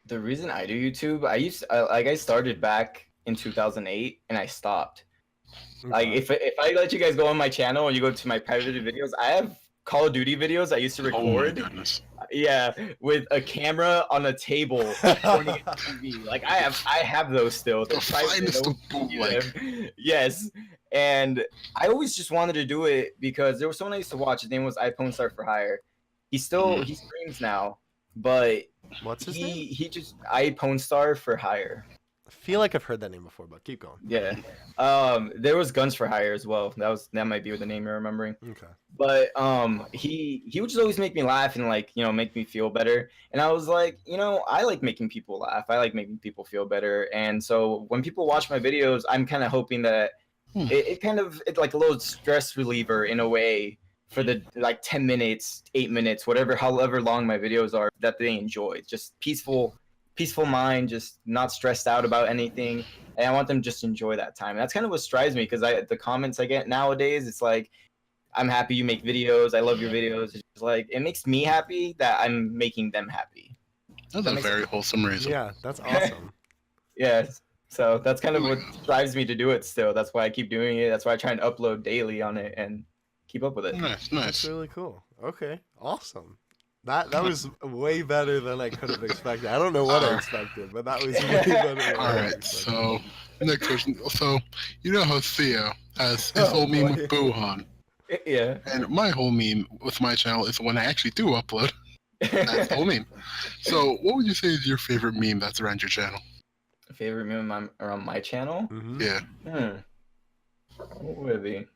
The reason I do YouTube, I started back in 2008 and I stopped. Like if I let you guys go on my channel and you go to my private videos, I have Call of Duty videos I used to record. Oh my goodness. Yeah, with a camera on a table pointing at the TV. Like I have those still. The finest of bootleg. Yes. And I always just wanted to do it because there was someone I used to watch. His name was iPhone for Hire. He streams now, but What's his name? he just iPhone for Hire. I feel like I've heard that name before, but keep going. Yeah. There was Guns for Hire as well. That might be the name you're remembering. Okay. But he would just always make me laugh and like, make me feel better. And I was like, I like making people laugh. I like making people feel better. And so when people watch my videos, I'm kind of hoping that it's like a little stress reliever in a way for the like 10 minutes, 8 minutes, however long my videos are, that they enjoy. Just peaceful mind, just not stressed out about anything. and I want them to just enjoy that time. And that's kind of what strives me, because the comments I get nowadays, it's like, I'm happy you make videos. I love your videos. It's just like, it makes me happy that I'm making them happy. That's a very wholesome reason. Yeah, that's awesome. Yeah, so that's kind of what drives me to do it still. That's why I keep doing it. That's why I try and upload daily on it and keep up with it. Nice, That's nice. really cool. Okay, awesome. That was way better than I could have expected. I don't know what I expected, but that was way better than All I right, expected. so next question. So you know how Theo has his Oh, whole meme boy. with Buhan, Yeah. and my whole meme with my channel is when I actually do upload. That's the whole meme. So what would you say is your favorite meme that's around your channel? Favorite meme around my channel? Mhm. Yeah. What would it be?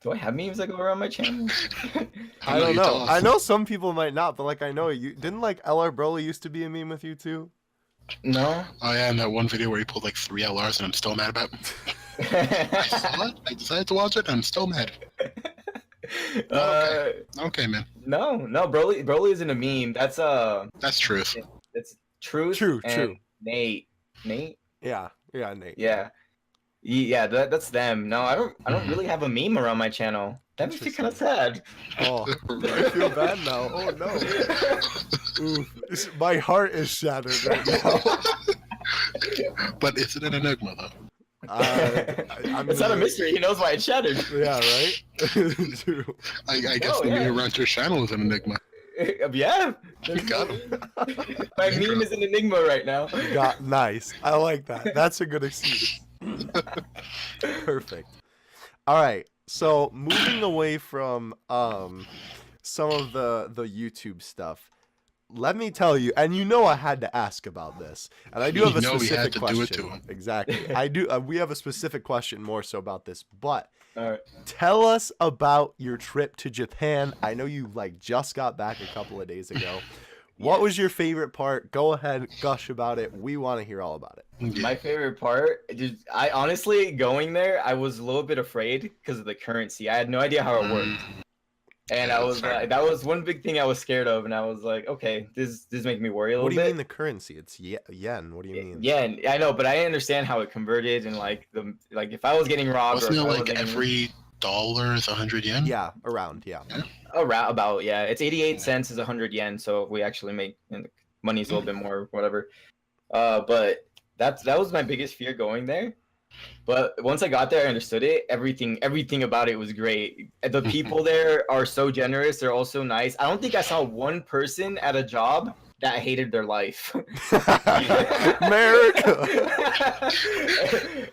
Do I have memes that go around my channel? I don't you know. tell us. I know some people might not, but like I know you didn't like LR Broly used to be a meme with you too. No. Oh yeah, and that one video where he pulled like 3 LRs and I'm still mad about it. I saw it, I decided to watch it, and I'm still mad. Okay, man. No, Broly isn't a meme. That's truth. That's Truth. True, and true. Nate. Yeah, Nate. Yeah. That's them. No, I don't Mhm. really have a meme around my channel. That makes me kind of sad. Oh, I feel bad now. Oh no. Oof. My heart is shattered right now. But is it an enigma though? I'm It's not a mystery. He knows why it's shattered. Yeah, right. True. I guess the meme around your channel is an enigma. Yeah. You got him. My meme is an enigma right now. Nice. I like that. That's a good excuse. Perfect. All right. So moving away from some of the YouTube stuff, let me tell you, and you know I had to ask about this, and I do have a You know we had specific to do it question. to him. Exactly. I do. We have a specific question more so about this, but All right. tell us about your trip to Japan. I know you like just got back a couple of days ago. What was your favorite part? Go ahead, gush about it. We want to hear all about it. My favorite part, I honestly going there, I was a little bit afraid because of the currency. I had no idea how it worked, and Yeah, I was sorry. like, that was one big thing I was scared of, and I was like, okay, this making me worry a little What do you bit. mean the currency? It's yen. What do you mean? Yeah, and I know, but I didn't understand how it converted, and like if I was getting robbed, Wasn't it or if I like was getting every dollar is 100 yen? Yeah, around. Yeah. about it's 88 cents is 100 yen, so if we actually make money's a little bit more, whatever. But that was my biggest fear going there. But once I got there, I understood it. Everything about it was great. The people there are so generous. They're also nice. I don't think I saw one person at a job that hated their life. America.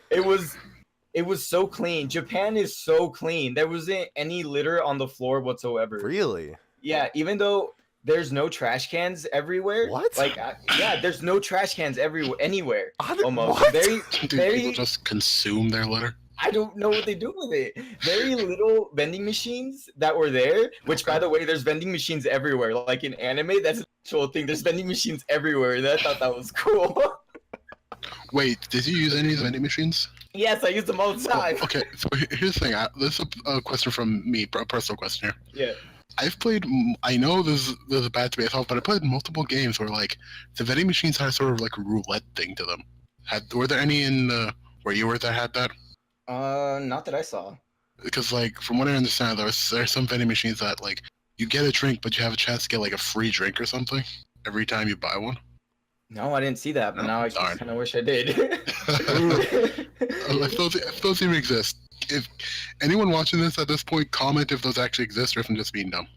It was so clean. Japan is so clean. There wasn't any litter on the floor whatsoever. Really? Yeah, even though there's no trash cans everywhere. What? Like, yeah, there's no trash cans almost. What? Do people just consume their litter? I don't know what they do with it. Very little vending machines that were there, which, by the way, there's vending machines everywhere. Like in anime, that's an actual thing. There's vending machines everywhere, and I thought that was cool. Wait, did you use any of these vending machines? Yes, I use them all the time. Okay, so here's the thing. This is a question from me, a personal question here. Yeah. I've played. I know this is bad to be myself, but I played multiple games where like the vending machines had sort of like a roulette thing to them. Were there any in where you were that had that? Not that I saw. Because like from what I understand, there's some vending machines that like you get a drink, but you have a chance to get like a free drink or something every time you buy one. No, I didn't see that, but now I Darn. kind of wish I did. If those even exist, if anyone watching this at this point, comment if those actually exist or if I'm just being dumb.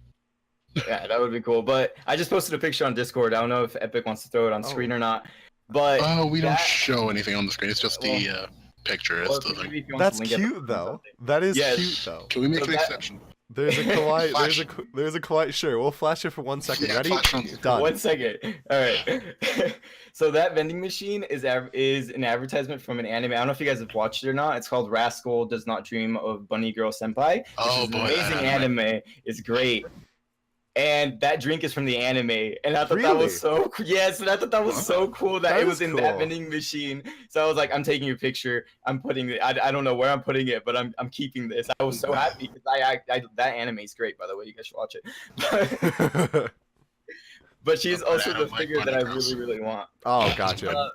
Yeah, that would be cool. But I just posted a picture on Discord. I don't know if Epic wants to throw it on screen or not. But Oh, we don't that- show anything on the screen. It's just the picture. well, It's the thing. maybe if you want That's to link it- cute though. That is Yes. cute though. Can we make So an that- exception? There's a kawaii. Flash. There's a kawaii. Sure, we'll flash it for 1 second. Yeah, Ready? flash on- Done. 1 second. All right. So that vending machine is an advertisement from an anime. I don't know if you guys have watched it or not. It's called Rascal Does Not Dream of Bunny Girl Senpai. Which Oh is boy, an amazing that anime. It's great. And that drink is from the anime, and I thought that Really? was so yes, and I thought that was so cool that That it is was in that cool. vending machine. So I was like, I'm taking a picture. I'm putting it. I don't know where I'm putting it, but I'm keeping this. I was so happy because I that anime is great, by the way. You guys should watch it. But she's But I also don't the like figure that I bunny girls. really want. Oh, gotcha.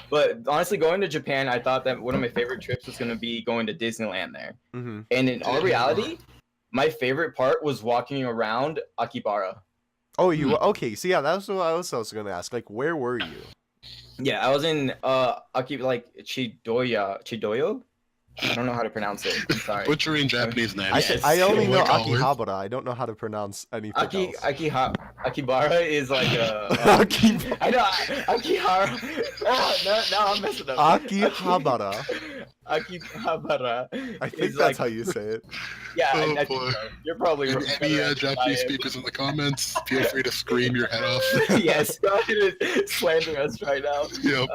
But honestly, going to Japan, I thought that one of my favorite trips was going to be going to Disneyland there. Mm-hmm. And in all reality, my favorite part was walking around Akibara. Oh, you okay? So yeah, that's what I was also gonna ask. Like, where were you? Yeah, I was in Chidoyo. I don't know how to pronounce it. I'm sorry. Butchering Japanese names. I only know Like always. Akihabara. I don't know how to pronounce anything else. Akibara is like a. I know Akihara. Now I'm messing up. Akihabara. Akihabara. I think that's how you say it. Yeah, Oh, I think boy. so. You're probably And right. any Japanese speakers in the comments, feel free to scream your head off. Yes, go ahead and slander us right now. Yep.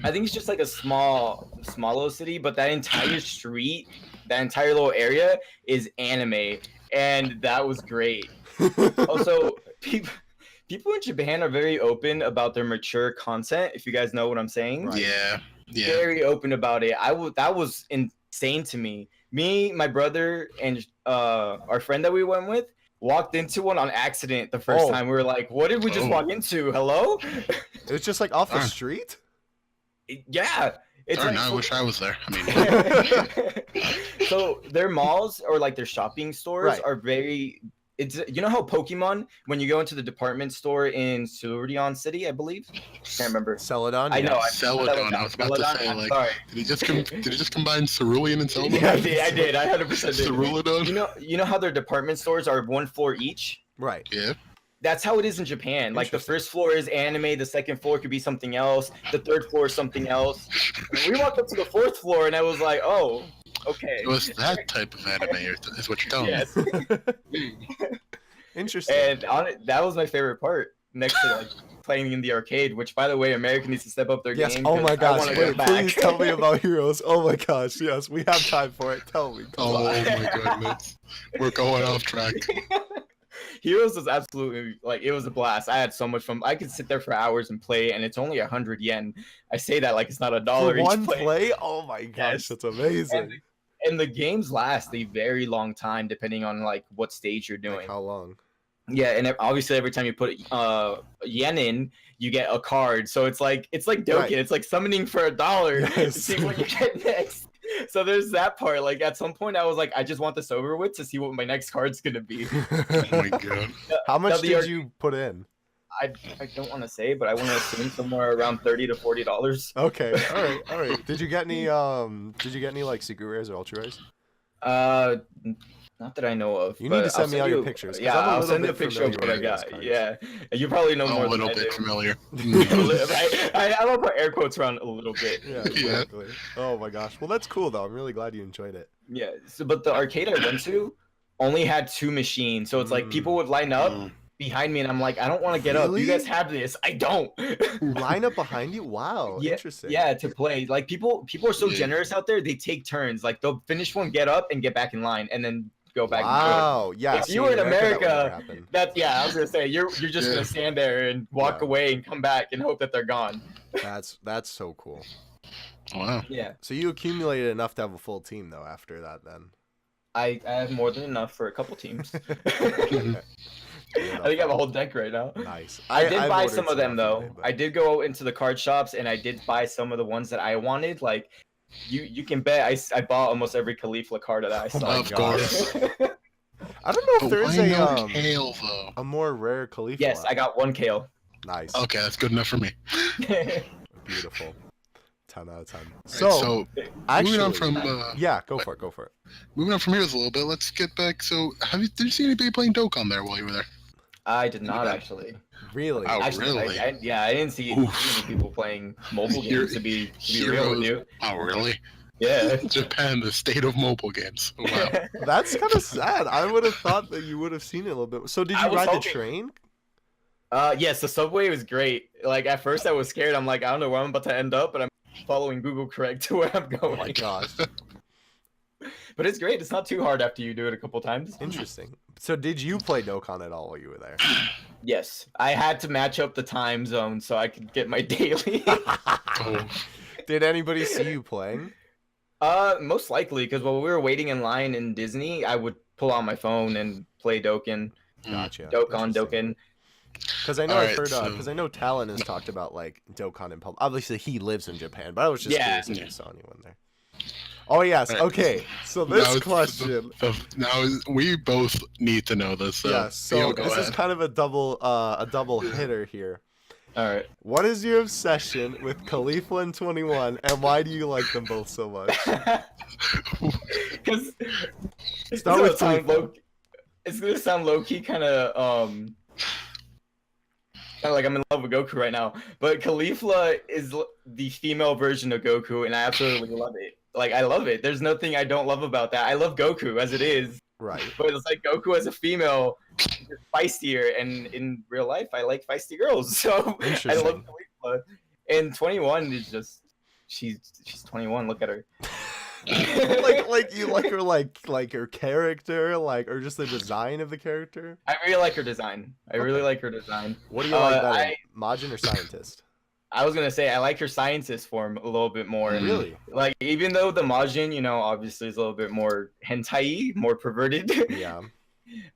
I think it's just like a small little city, but that entire street, that entire little area is anime, and that was great. Also, people in Japan are very open about their mature content. If you guys know what I'm saying, Right. Yeah. very open about it. That was insane to me. Me, my brother, and our friend that we went with walked into one on accident the first time. We were like, "What did we just walk into? Hello?" It was just like off the street. Yeah, it's Darn, like, I wish I was there. I mean, so their malls or like their shopping stores Right. are very. It's you know how Pokemon when you go into the department store in Celadon City, I believe. Can't remember. Celadon. I know. Celadon. I was about to say, like, sorry. did he just combine Cerulean and Celadon? Yeah, I did. I 100% did. Cerulean? You know how their department stores are one floor each? Right. Yeah. That's how it is in Japan. Like the first floor is anime, the second floor could be something else, the third floor is something else. And we walked up to the fourth floor and I was like, oh, okay. It was that type of anime, is what you're telling Yes. me. Interesting. And that was my favorite part. Next to like playing in the arcade, which by the way, America needs to step up their Yes. game. Oh my 'cause I gosh. wanna go Wait, back. please tell me about Heroes. Oh my gosh. Yes, we have time for it. Tell me. Oh my goodness. We're going off track. Heroes was absolutely like it was a blast. I had so much fun. I could sit there for hours and play, and it's only 100 yen. I say that like it's not $1 For each one play. play? Oh my gosh, Yes. that's amazing. And the games last a very long time, depending on like what stage you're doing. Like how long? Yeah, and obviously every time you put yen in, you get a card. So it's like Dokkan. Right. It's like summoning for $1 to Yes. see what you get next. So there's that part. Like at some point, I was like, I just want this over with to see what my next card's gonna be. Oh my god. How much the did arc- you put in? I don't want to say, but I want to assume somewhere around $30 to $40. Okay, all right. Did you get any like secret rares or ultra rares? Not that I know of. You but need to send I'll me all your you- pictures, 'cause Yeah, I'm a I'll little send a bit picture of what I familiar with those got. cards. Yeah, you probably know more A little than I bit do. familiar. Right? I love put air quotes around a little bit. Yeah, exactly. Oh my gosh. Well, that's cool though. I'm really glad you enjoyed it. Yeah. So, but the arcade I went to only had 2 machines, so it's like people would line up behind me, and I'm like, I don't want to get up. Really? You guys have this. I don't. Line up behind you? Wow, Yeah, interesting. Yeah, to play. Like people are so Yeah. generous out there. They take turns. Like they'll finish one, get up, and get back in line, and then go back. And do it. Wow. Yeah. If see, you were in that would never America, happen. I was gonna say you're just Yeah. gonna stand there and walk Yeah. away and come back and hope that they're gone. That's so cool. Wow. Yeah, So you accumulated enough to have a full team though after that then. I have more than enough for a couple teams. Fair I think I have a enough. whole deck right now. Nice. I did I've buy ordered some of them though. today, but- I did go into the card shops and I did buy some of the ones that I wanted. Like you can bet I bought almost every Caulifla card that I saw. my Of gosh. course. I don't know if But there is why a no kale though? a more rare Caulifla. Yes, I got 1 kale. Nice. Okay, that's good enough for me. Beautiful. 10 out of 10. Right, So, actually, moving on from yeah, go for it. moving on from here a little bit. Let's get back. So, did you see anybody playing Dokkan there while you were there? I did not actually. Really? Oh, Actually, really? I didn't see too many people playing mobile games. To be real with you. Oh, really? Yeah. Japan, the state of mobile games. Wow. That's kind of sad. I would have thought that you would have seen it a little bit. So, did I you was ride the hoping- train? Yes, the subway was great. Like at first I was scared. I'm like, I don't know where I'm about to end up, but I'm following Google correct to where I'm going. Oh my gosh. But it's great. It's not too hard after you do it a couple times. Interesting. So, did you play Dokkan at all while you were there? Yes, I had to match up the time zone so I could get my daily. Oh, Did anybody see you playing? Most likely, because while we were waiting in line in Disney, I would pull out my phone and play Dokkan. Gotcha. Dokkan, Interesting. Dokkan. Because I know All I've right, heard, so- because I know Talon has talked about like Dokkan in public. Obviously, he lives in Japan, but I was just curious if you saw anyone there. Oh yes, All right. okay. So Now this it's- question, now we both need to know this. So, yes. So Theo, go this is ahead. kind of a double hitter here. All right. What is your obsession with Khalifa and 21, and why do you like them both so much? Because Start with Khalifa. It's gonna sound low key, kind of like I'm in love with Goku right now. But Khalifa is the female version of Goku, and I absolutely love it. Like I love it. There's nothing I don't love about that. I love Goku as it is. Right. But it's like Goku as a female is feistier, and in real life, I like feisty girls. So I love Khalifa. And 21 is just she's 21. Look at her. like you like her like her character, like, or just the design of the character? I really like her design. I really like her design. What do you like better, Majin or Scientist? I was gonna say I like her scientist form a little bit more. Really? Like even though the Majin, obviously is a little bit more hentai, more perverted. Yeah.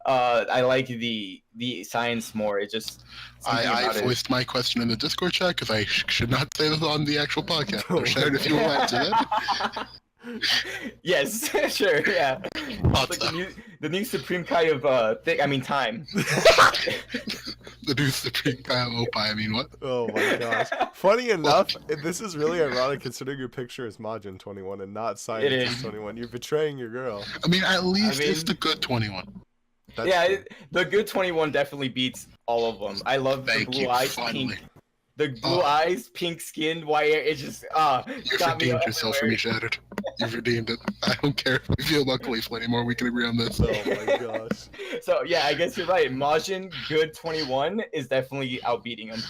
I like the science more. It just I voiced my question in the Discord chat because I should not say this on the actual podcast. So Shattered, if you will answer that. Yes, sure, yeah. Thought It's so. like the new Supreme Kai of time. The new Supreme Kai of Opie, I mean, what? Oh my gosh. Funny enough, this is really ironic considering your picture is Majin 21 and not Scientist is. 21. You're betraying your girl. I mean, at least it's the good 21. That's Yeah, true. the good 21 definitely beats all of them. I love the Thank blue you, eyes, finally. pink. The blue eyes, pink skin, white hair. It just You've got me redeemed yourself for me, everywhere. Shattered. You've redeemed it. I don't care if we feel about Khalifa anymore. We can agree on this. Oh my gosh. So yeah, I guess you're right. Majin, good 21 is definitely outbeating him.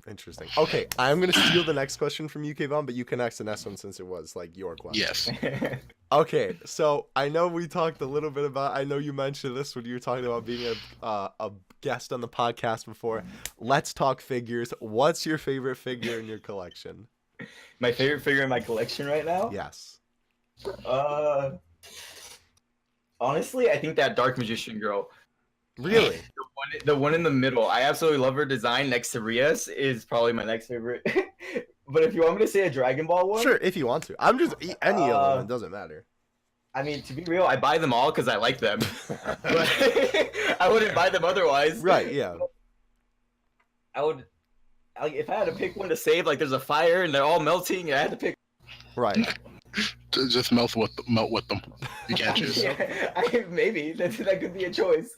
Interesting. Okay, I'm gonna steal the next question from you, Kayvon, but you can ask the next one since it was like your question. Yes. Okay, so I know we talked a little bit about. I know you mentioned this when you were talking about being a guest on the podcast before. Let's talk figures. What's your favorite figure in your collection? My favorite figure in my collection right now? Yes. Honestly, I think that Dark Magician girl. Really? The one in the middle. I absolutely love her design next to Rias is probably my next favorite. But if you want me to say a Dragon Ball one, Sure, if you want to. I'm just any of them. It doesn't matter. I mean, to be real, I buy them all because I like them. But I wouldn't buy them otherwise. Right? Yeah. I would, like, if I had to pick one to save, like there's a fire and they're all melting, and I had to pick. Right. Just melt with them. You can't choose. Yeah, maybe that could be a choice.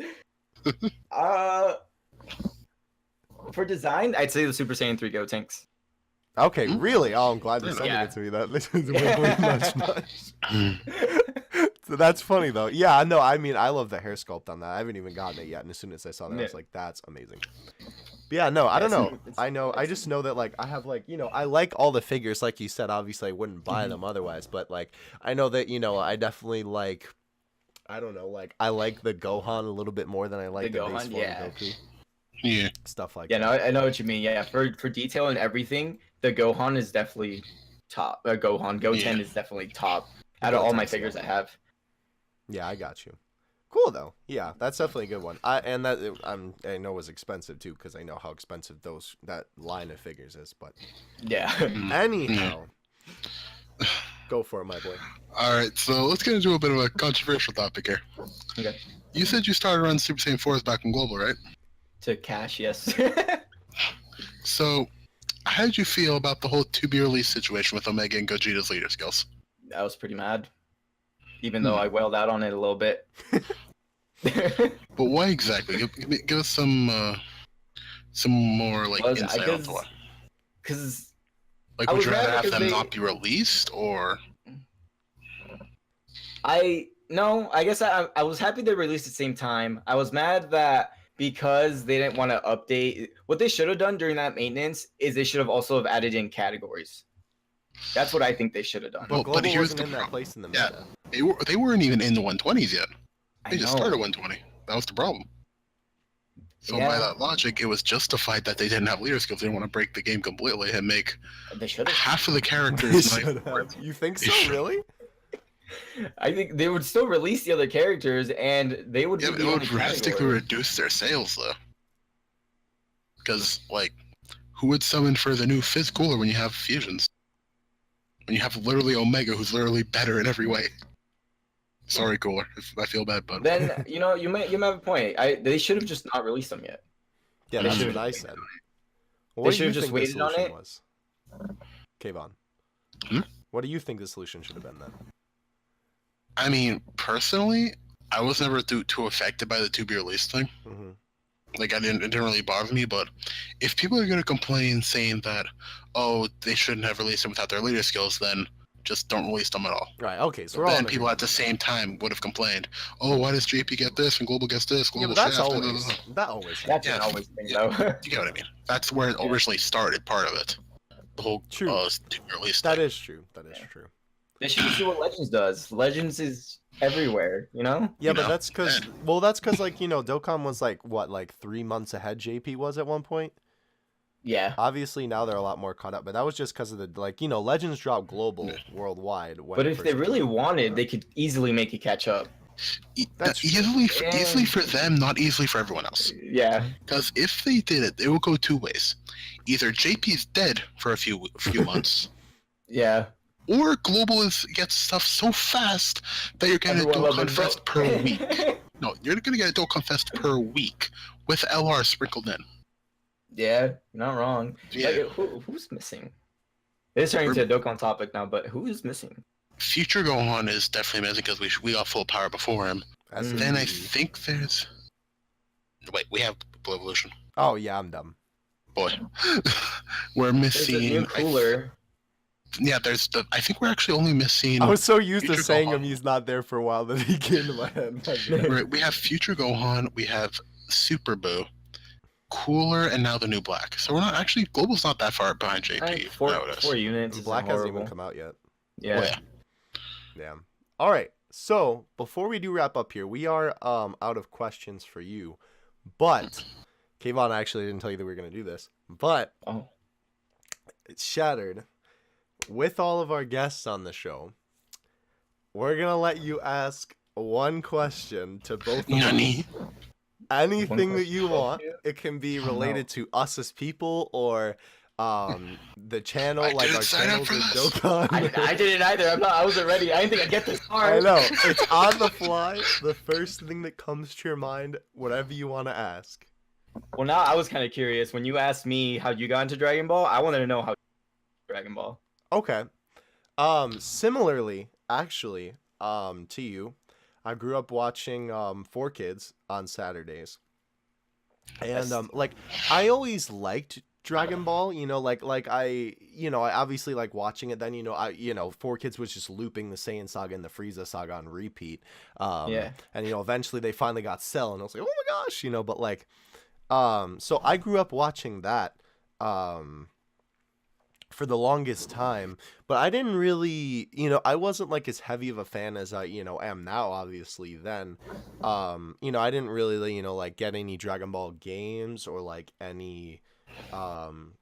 For design, I'd say the Super Saiyan 3 Gotenks. Okay. Really? Oh, I'm glad you're sending Yeah. it to me. That this is really much. So that's funny though. Yeah. No. I mean, I love the hair sculpt on that. I haven't even gotten it yet, and as soon as I saw that, I was Yeah. like, "That's amazing." But yeah. No. I don't know. I know. I it's- just know that like I have like I like all the figures. Like you said, obviously I wouldn't buy them otherwise. But like I know that I definitely like. I don't know. Like I like the Gohan a little bit more than I like the Gohan, base form yeah. Goku. Yeah. Stuff like Yeah, that. no, I know what you mean. Yeah, for detail and everything, the Gohan is Goten Yeah. is definitely top out of all my Gotenks, figures yeah. I have. Yeah, I got you. Cool though. Yeah, that's definitely a good one. I know it was expensive too because I know how expensive that line of figures is. But Yeah. anyhow, go for it, my boy. All right, so let's get into a bit of a controversial topic here. Okay. You said you started around Super Saiyan 4s back in Global, right? To cash, yes. So, how did you feel about the whole to-be-released situation with Omega and Gogeta's leader skills? I was pretty mad, even though I wailed out on it a little bit. But why exactly? Give us some more like Well, insight onto why. Because Like, I would was you rather mad have because them they- not be released, or I guess I was happy they released at the same time. I was mad that because they didn't want to update. What they should have done during that maintenance is they should have also have added in categories. That's what I think they should have done. But Well, Global but here's wasn't the in that problem. place in the Yeah. meta. they weren't even in the 120s yet? I They just know. started 120. That was the problem. So Yeah. by that logic, it was justified that they didn't have leader skills. They didn't want to break the game completely and make They should have. half of the They characters. should have. You think so? They should. Really? I think they would still release the other characters, and they would Yeah, be but the it only would drastically category. reduce their sales, though. Because, like, who would summon for the new Fizz Cooler when you have fusions? When you have literally Omega, who's literally better in every way. Sorry, Cooler. I feel bad, but Then you might have a point. They should have just not released them yet. Yeah, They that's should've what I just said. waited What They do you should've just think the waited on solution it. was? Kayvon. Hmm? What do you think the solution should have been then? I mean, personally, I was never too affected by the to-be released thing. Mm-hmm. Like, it didn't really bother me, but if people are going to complain saying that, oh, they shouldn't have released them without their leader skills, then just don't release them at all. Right. Okay. So we're But all then in people at agreement the on same time would have complained, oh, why does JP get this and Global gets this? that. Yeah, Global but that's Shaft, always that always That's Yeah, an always thing, yeah. though. You get what I mean? That's where it Yeah. originally started, part of it. The whole True. to-be released That thing. is true. That is Yeah. true. They should just do what Legends does. Legends is everywhere, you know? Yeah, You but know, that's because like Dokkan was like what, like 3 months ahead JP was at one point. Yeah. Obviously now they're a lot more caught up, but that was just because of the Legends dropped global Yeah. worldwide. When But it if first they came really out. wanted, they could easily make it catch up. That's true. Easily for them, not easily for everyone else. Yeah. Because if they did it, it would go two ways. Either JP's dead for a few months, Yeah. or Global gets stuff so fast that you're getting a Everyone Dokkan loves Fest it. per week. No, you're gonna get a Dokkan Fest per week with LR sprinkled in. Yeah, you're not wrong. Yeah. Like, who's missing? It's turning to a Dokkan topic now, but who is missing? Future Gohan is definitely missing because we got full power before him. That's Then I the- think there's. Wait, we have Blue Evolution. Oh yeah, I'm dumb. Boy, we're There's a new missing. cooler. There's the. I think we're actually only missing. I was so used to Future saying Gohan. him he's not there for a while that he came to my head. My bad. We have Future Gohan, we have Super Boo, Cooler, and now the new Black. So we're not actually Global's not that far behind JP. I think four nowadays. units. And Is Black hasn't even horrible. come out yet. Yeah. Oh, yeah. Damn. All right. So before we do wrap up here, we are out of questions for you, but Kayvon actually didn't tell you that we were gonna do this, but Oh. it's Shattered. With all of our guests on the show, we're gonna let you ask one question to both of us. Nani? Anything One that you question. want. It can be Oh, no. related to us as people or the channel, I like didn't our sign up channels for with this. Dokkan. I didn't either. I wasn't ready. I didn't think I'd get this far. I know. It's on the fly. The first thing that comes to your mind, whatever you want to ask. Well, now I was kind of curious. When you asked me how you got into Dragon Ball, I wanted to know how Dragon Ball. Okay. Similarly, actually, to you, I grew up watching 4Kids on Saturdays. And like I always liked Dragon Ball, like I obviously like watching it then, 4Kids was just looping the Saiyan saga and the Frieza saga on repeat. Yeah. And eventually they finally got Cell and I was like, "Oh my gosh," but like so I grew up watching that for the longest time, but I didn't really, I wasn't like as heavy of a fan as I, am now, obviously then. I didn't really, like get any Dragon Ball games or like any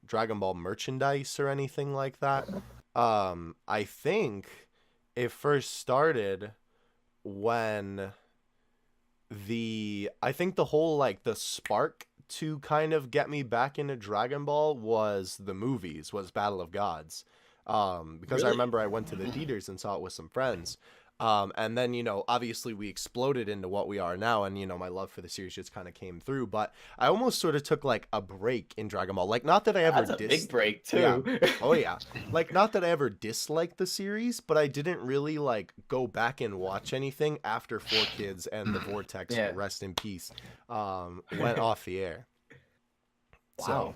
Dragon Ball merchandise or anything like that. I think it first started when the whole like the spark to kind of get me back into Dragon Ball was Battle of Gods. Because I Really? remember I went to the theaters and saw it with some friends. And then, obviously we exploded into what we are now. And, my love for the series just kind of came through. But I almost sort of took like a break in Dragon Ball. Like, not that I ever That's a big break too. Oh, yeah. Like, not that I ever disliked the series, but I didn't really, like, go back and watch anything after 4Kids and the Vortex, Yeah. rest in peace, went off the air. Wow.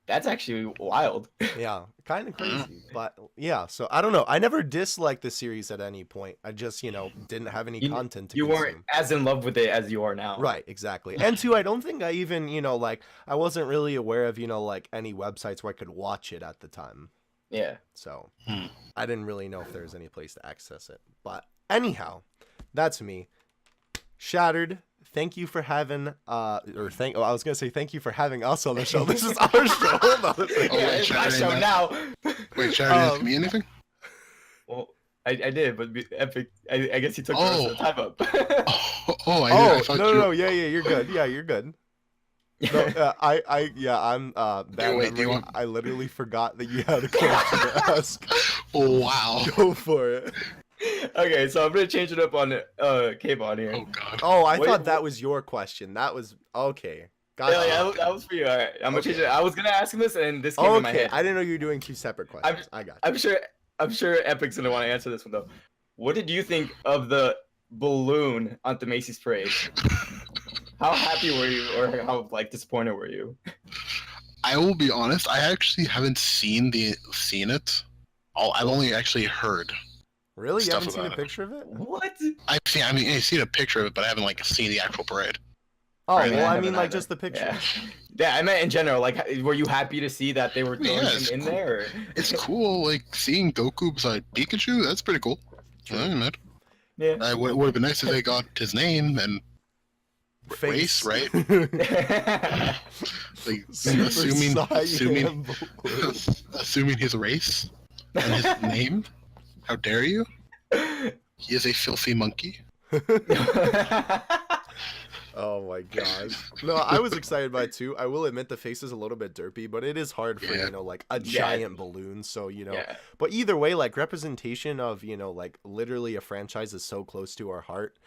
That's actually wild. So, yeah, kind of crazy. But, yeah, so I don't know. I never disliked the series at any point. I just, didn't have any content to You consume. weren't as in love with it as you are now. Right, exactly. And two, I don't think I even, like, I wasn't really aware of, like, any websites where I could watch it at the time. Yeah. So I didn't really know if there was any place to access it. But anyhow, that's me. Shattered, thank you for having I was gonna say thank you for having us on the show. This is our show. Hold on. Oh, Yeah, wait, it's my Shattered show Enigma. now. Wait, Charity, ask me anything? Well, I did, but Epic. I guess he took the rest of the time up. I Oh, thought no, you... no, yeah, you're good. Yeah, you're good. No, I'm bad wait, do you memory. want- I literally forgot that you had a question to ask. Oh, wow. Go for it. Okay, so I'm gonna change it up on Kayvon here. Oh, God. Oh, I Wait, thought that what- was your question. That was okay. Yeah, Gotcha. that was for you. All right, I'm gonna Okay. change it. I was gonna ask him this, and this came in my Okay, head. I didn't know you were doing two separate questions. I got you. I'm sure Epic's gonna want to answer this one though. What did you think of the balloon on the Macy's parade? How happy were you, or how like disappointed were you? I will be honest. I actually haven't seen it. I've only actually heard. Really? You Stuff haven't seen a about it. picture of it? What? I've seen a picture of it, but I haven't like seen the actual parade. Oh, Right, well, I haven't mean, like, either. just the picture. Yeah, I meant in general. Like, were you happy to see that they were throwing Yeah, him it's in cool. there? Or... It's cool, like seeing Goku beside Pikachu. That's pretty cool. True. I admit. Yeah. It would have been nice if they got his name and race, right? Like Super assuming Saiyan Blue. assuming his race and his name. How dare you? He is a filthy monkey. Oh my gosh. No, I was excited by it too. I will admit the face is a little bit derpy, but it is hard for, Yeah. you know, like a Yeah. giant balloon. So, you know, Yeah. but either way, like representation of, you know, like literally a franchise is so close to our heart.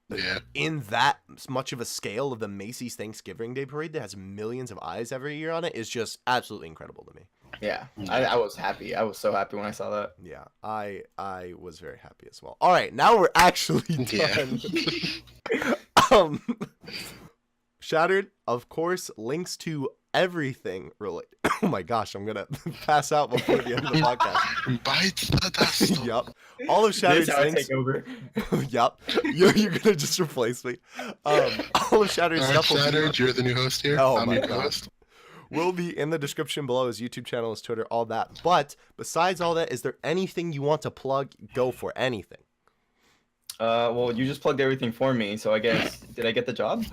Yeah. In that much of a scale of the Macy's Thanksgiving Day Parade that has millions of eyes every year on it is just absolutely incredible to me. Yeah, I was happy. I was so happy when I saw that. Yeah, I was very happy as well. All right, now we're actually Yeah. done. Shattered, of course, links to everything related. Oh my gosh, I'm gonna pass out before the end of the podcast. Bites the dust. Yup. All of This Shattered's is how I links. take over. Yup. You're gonna just replace me. All of Shattered's Alright, stuff will be Shattered, you're the new host here. Oh I'm my your God. host. will be in the description below. His YouTube channel, his Twitter, all that. But besides all that, is there anything you want to plug? Go for anything. Well, you just plugged everything for me, so I guess did I get the job?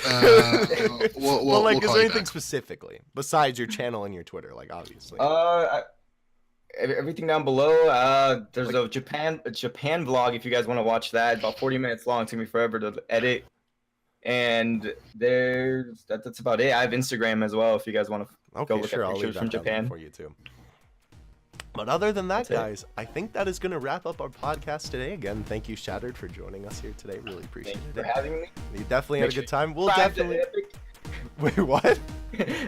Well, like, is call there you anything back. specifically besides your channel and your Twitter? Like, obviously. Everything down below. There's Like- a Japan vlog if you guys want to watch that. About 40 minutes long. It took me forever to edit. And that's about it. I have Instagram as well if you guys want to. Okay, look at sure. I'll pictures leave from that down there Japan. for you too. But other than that, That's it. guys, I think that is going to wrap up our podcast today. Again, thank you, Shattered, for joining us here today. Really appreciate Thank you it. for having me. You definitely had a Make good time. We'll Subscribe to definitely. Epic. Wait, what?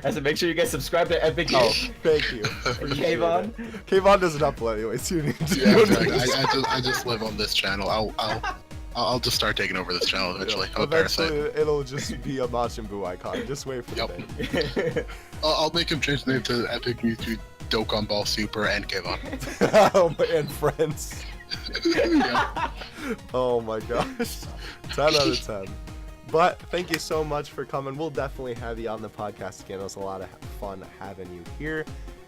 I said make sure you guys subscribe to Epic. Oh, thank you. Appreciate Kayvon. it. Kayvon doesn't upload anyway. So you need to Yeah, you don't exactly. need to- I just live on this channel. I'll just start taking over this channel eventually. I'm a Eventually, parasite. it'll just be a Majin Buu icon. Just wait for Yep. the day. I'll make him change the name to Epic Mewtwo, Dokkan Ball Super, and Kevon. Oh, and friends. Yeah. Oh my gosh. 10 out of 10. But thank you so much for coming. We'll definitely have you on the podcast again. It was a lot of fun having you here.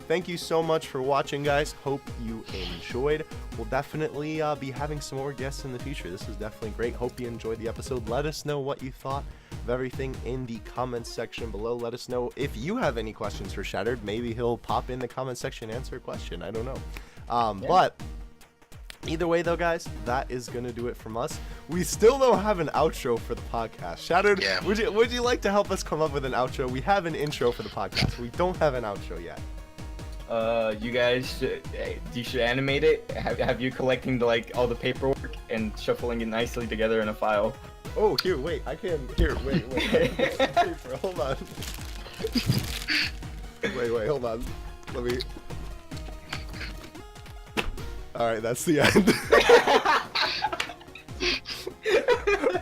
Thank you so much for watching, guys. Hope you enjoyed. We'll definitely be having some more guests in the future. This was definitely great. Hope you enjoyed the episode. Let us know what you thought of everything in the comments section below. Let us know if you have any questions for Shattered. Maybe he'll pop in the comment section and answer a question. I don't know. But either way, though, guys, that is going to do it from us. We still don't have an outro for the podcast. Shattered, Yeah. would you like to help us come up with an outro? We have an intro for the podcast. We don't have an outro yet. You guys should animate it. Have you collecting all the paperwork and shuffling it nicely together in a file. Oh, here, wait. I can. Here, wait. Paper, hold on. Wait, hold on. Let me. Alright, that's the end.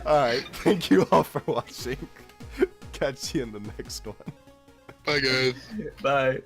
Alright, thank you all for watching. Catch you in the next one. Bye, guys. Bye.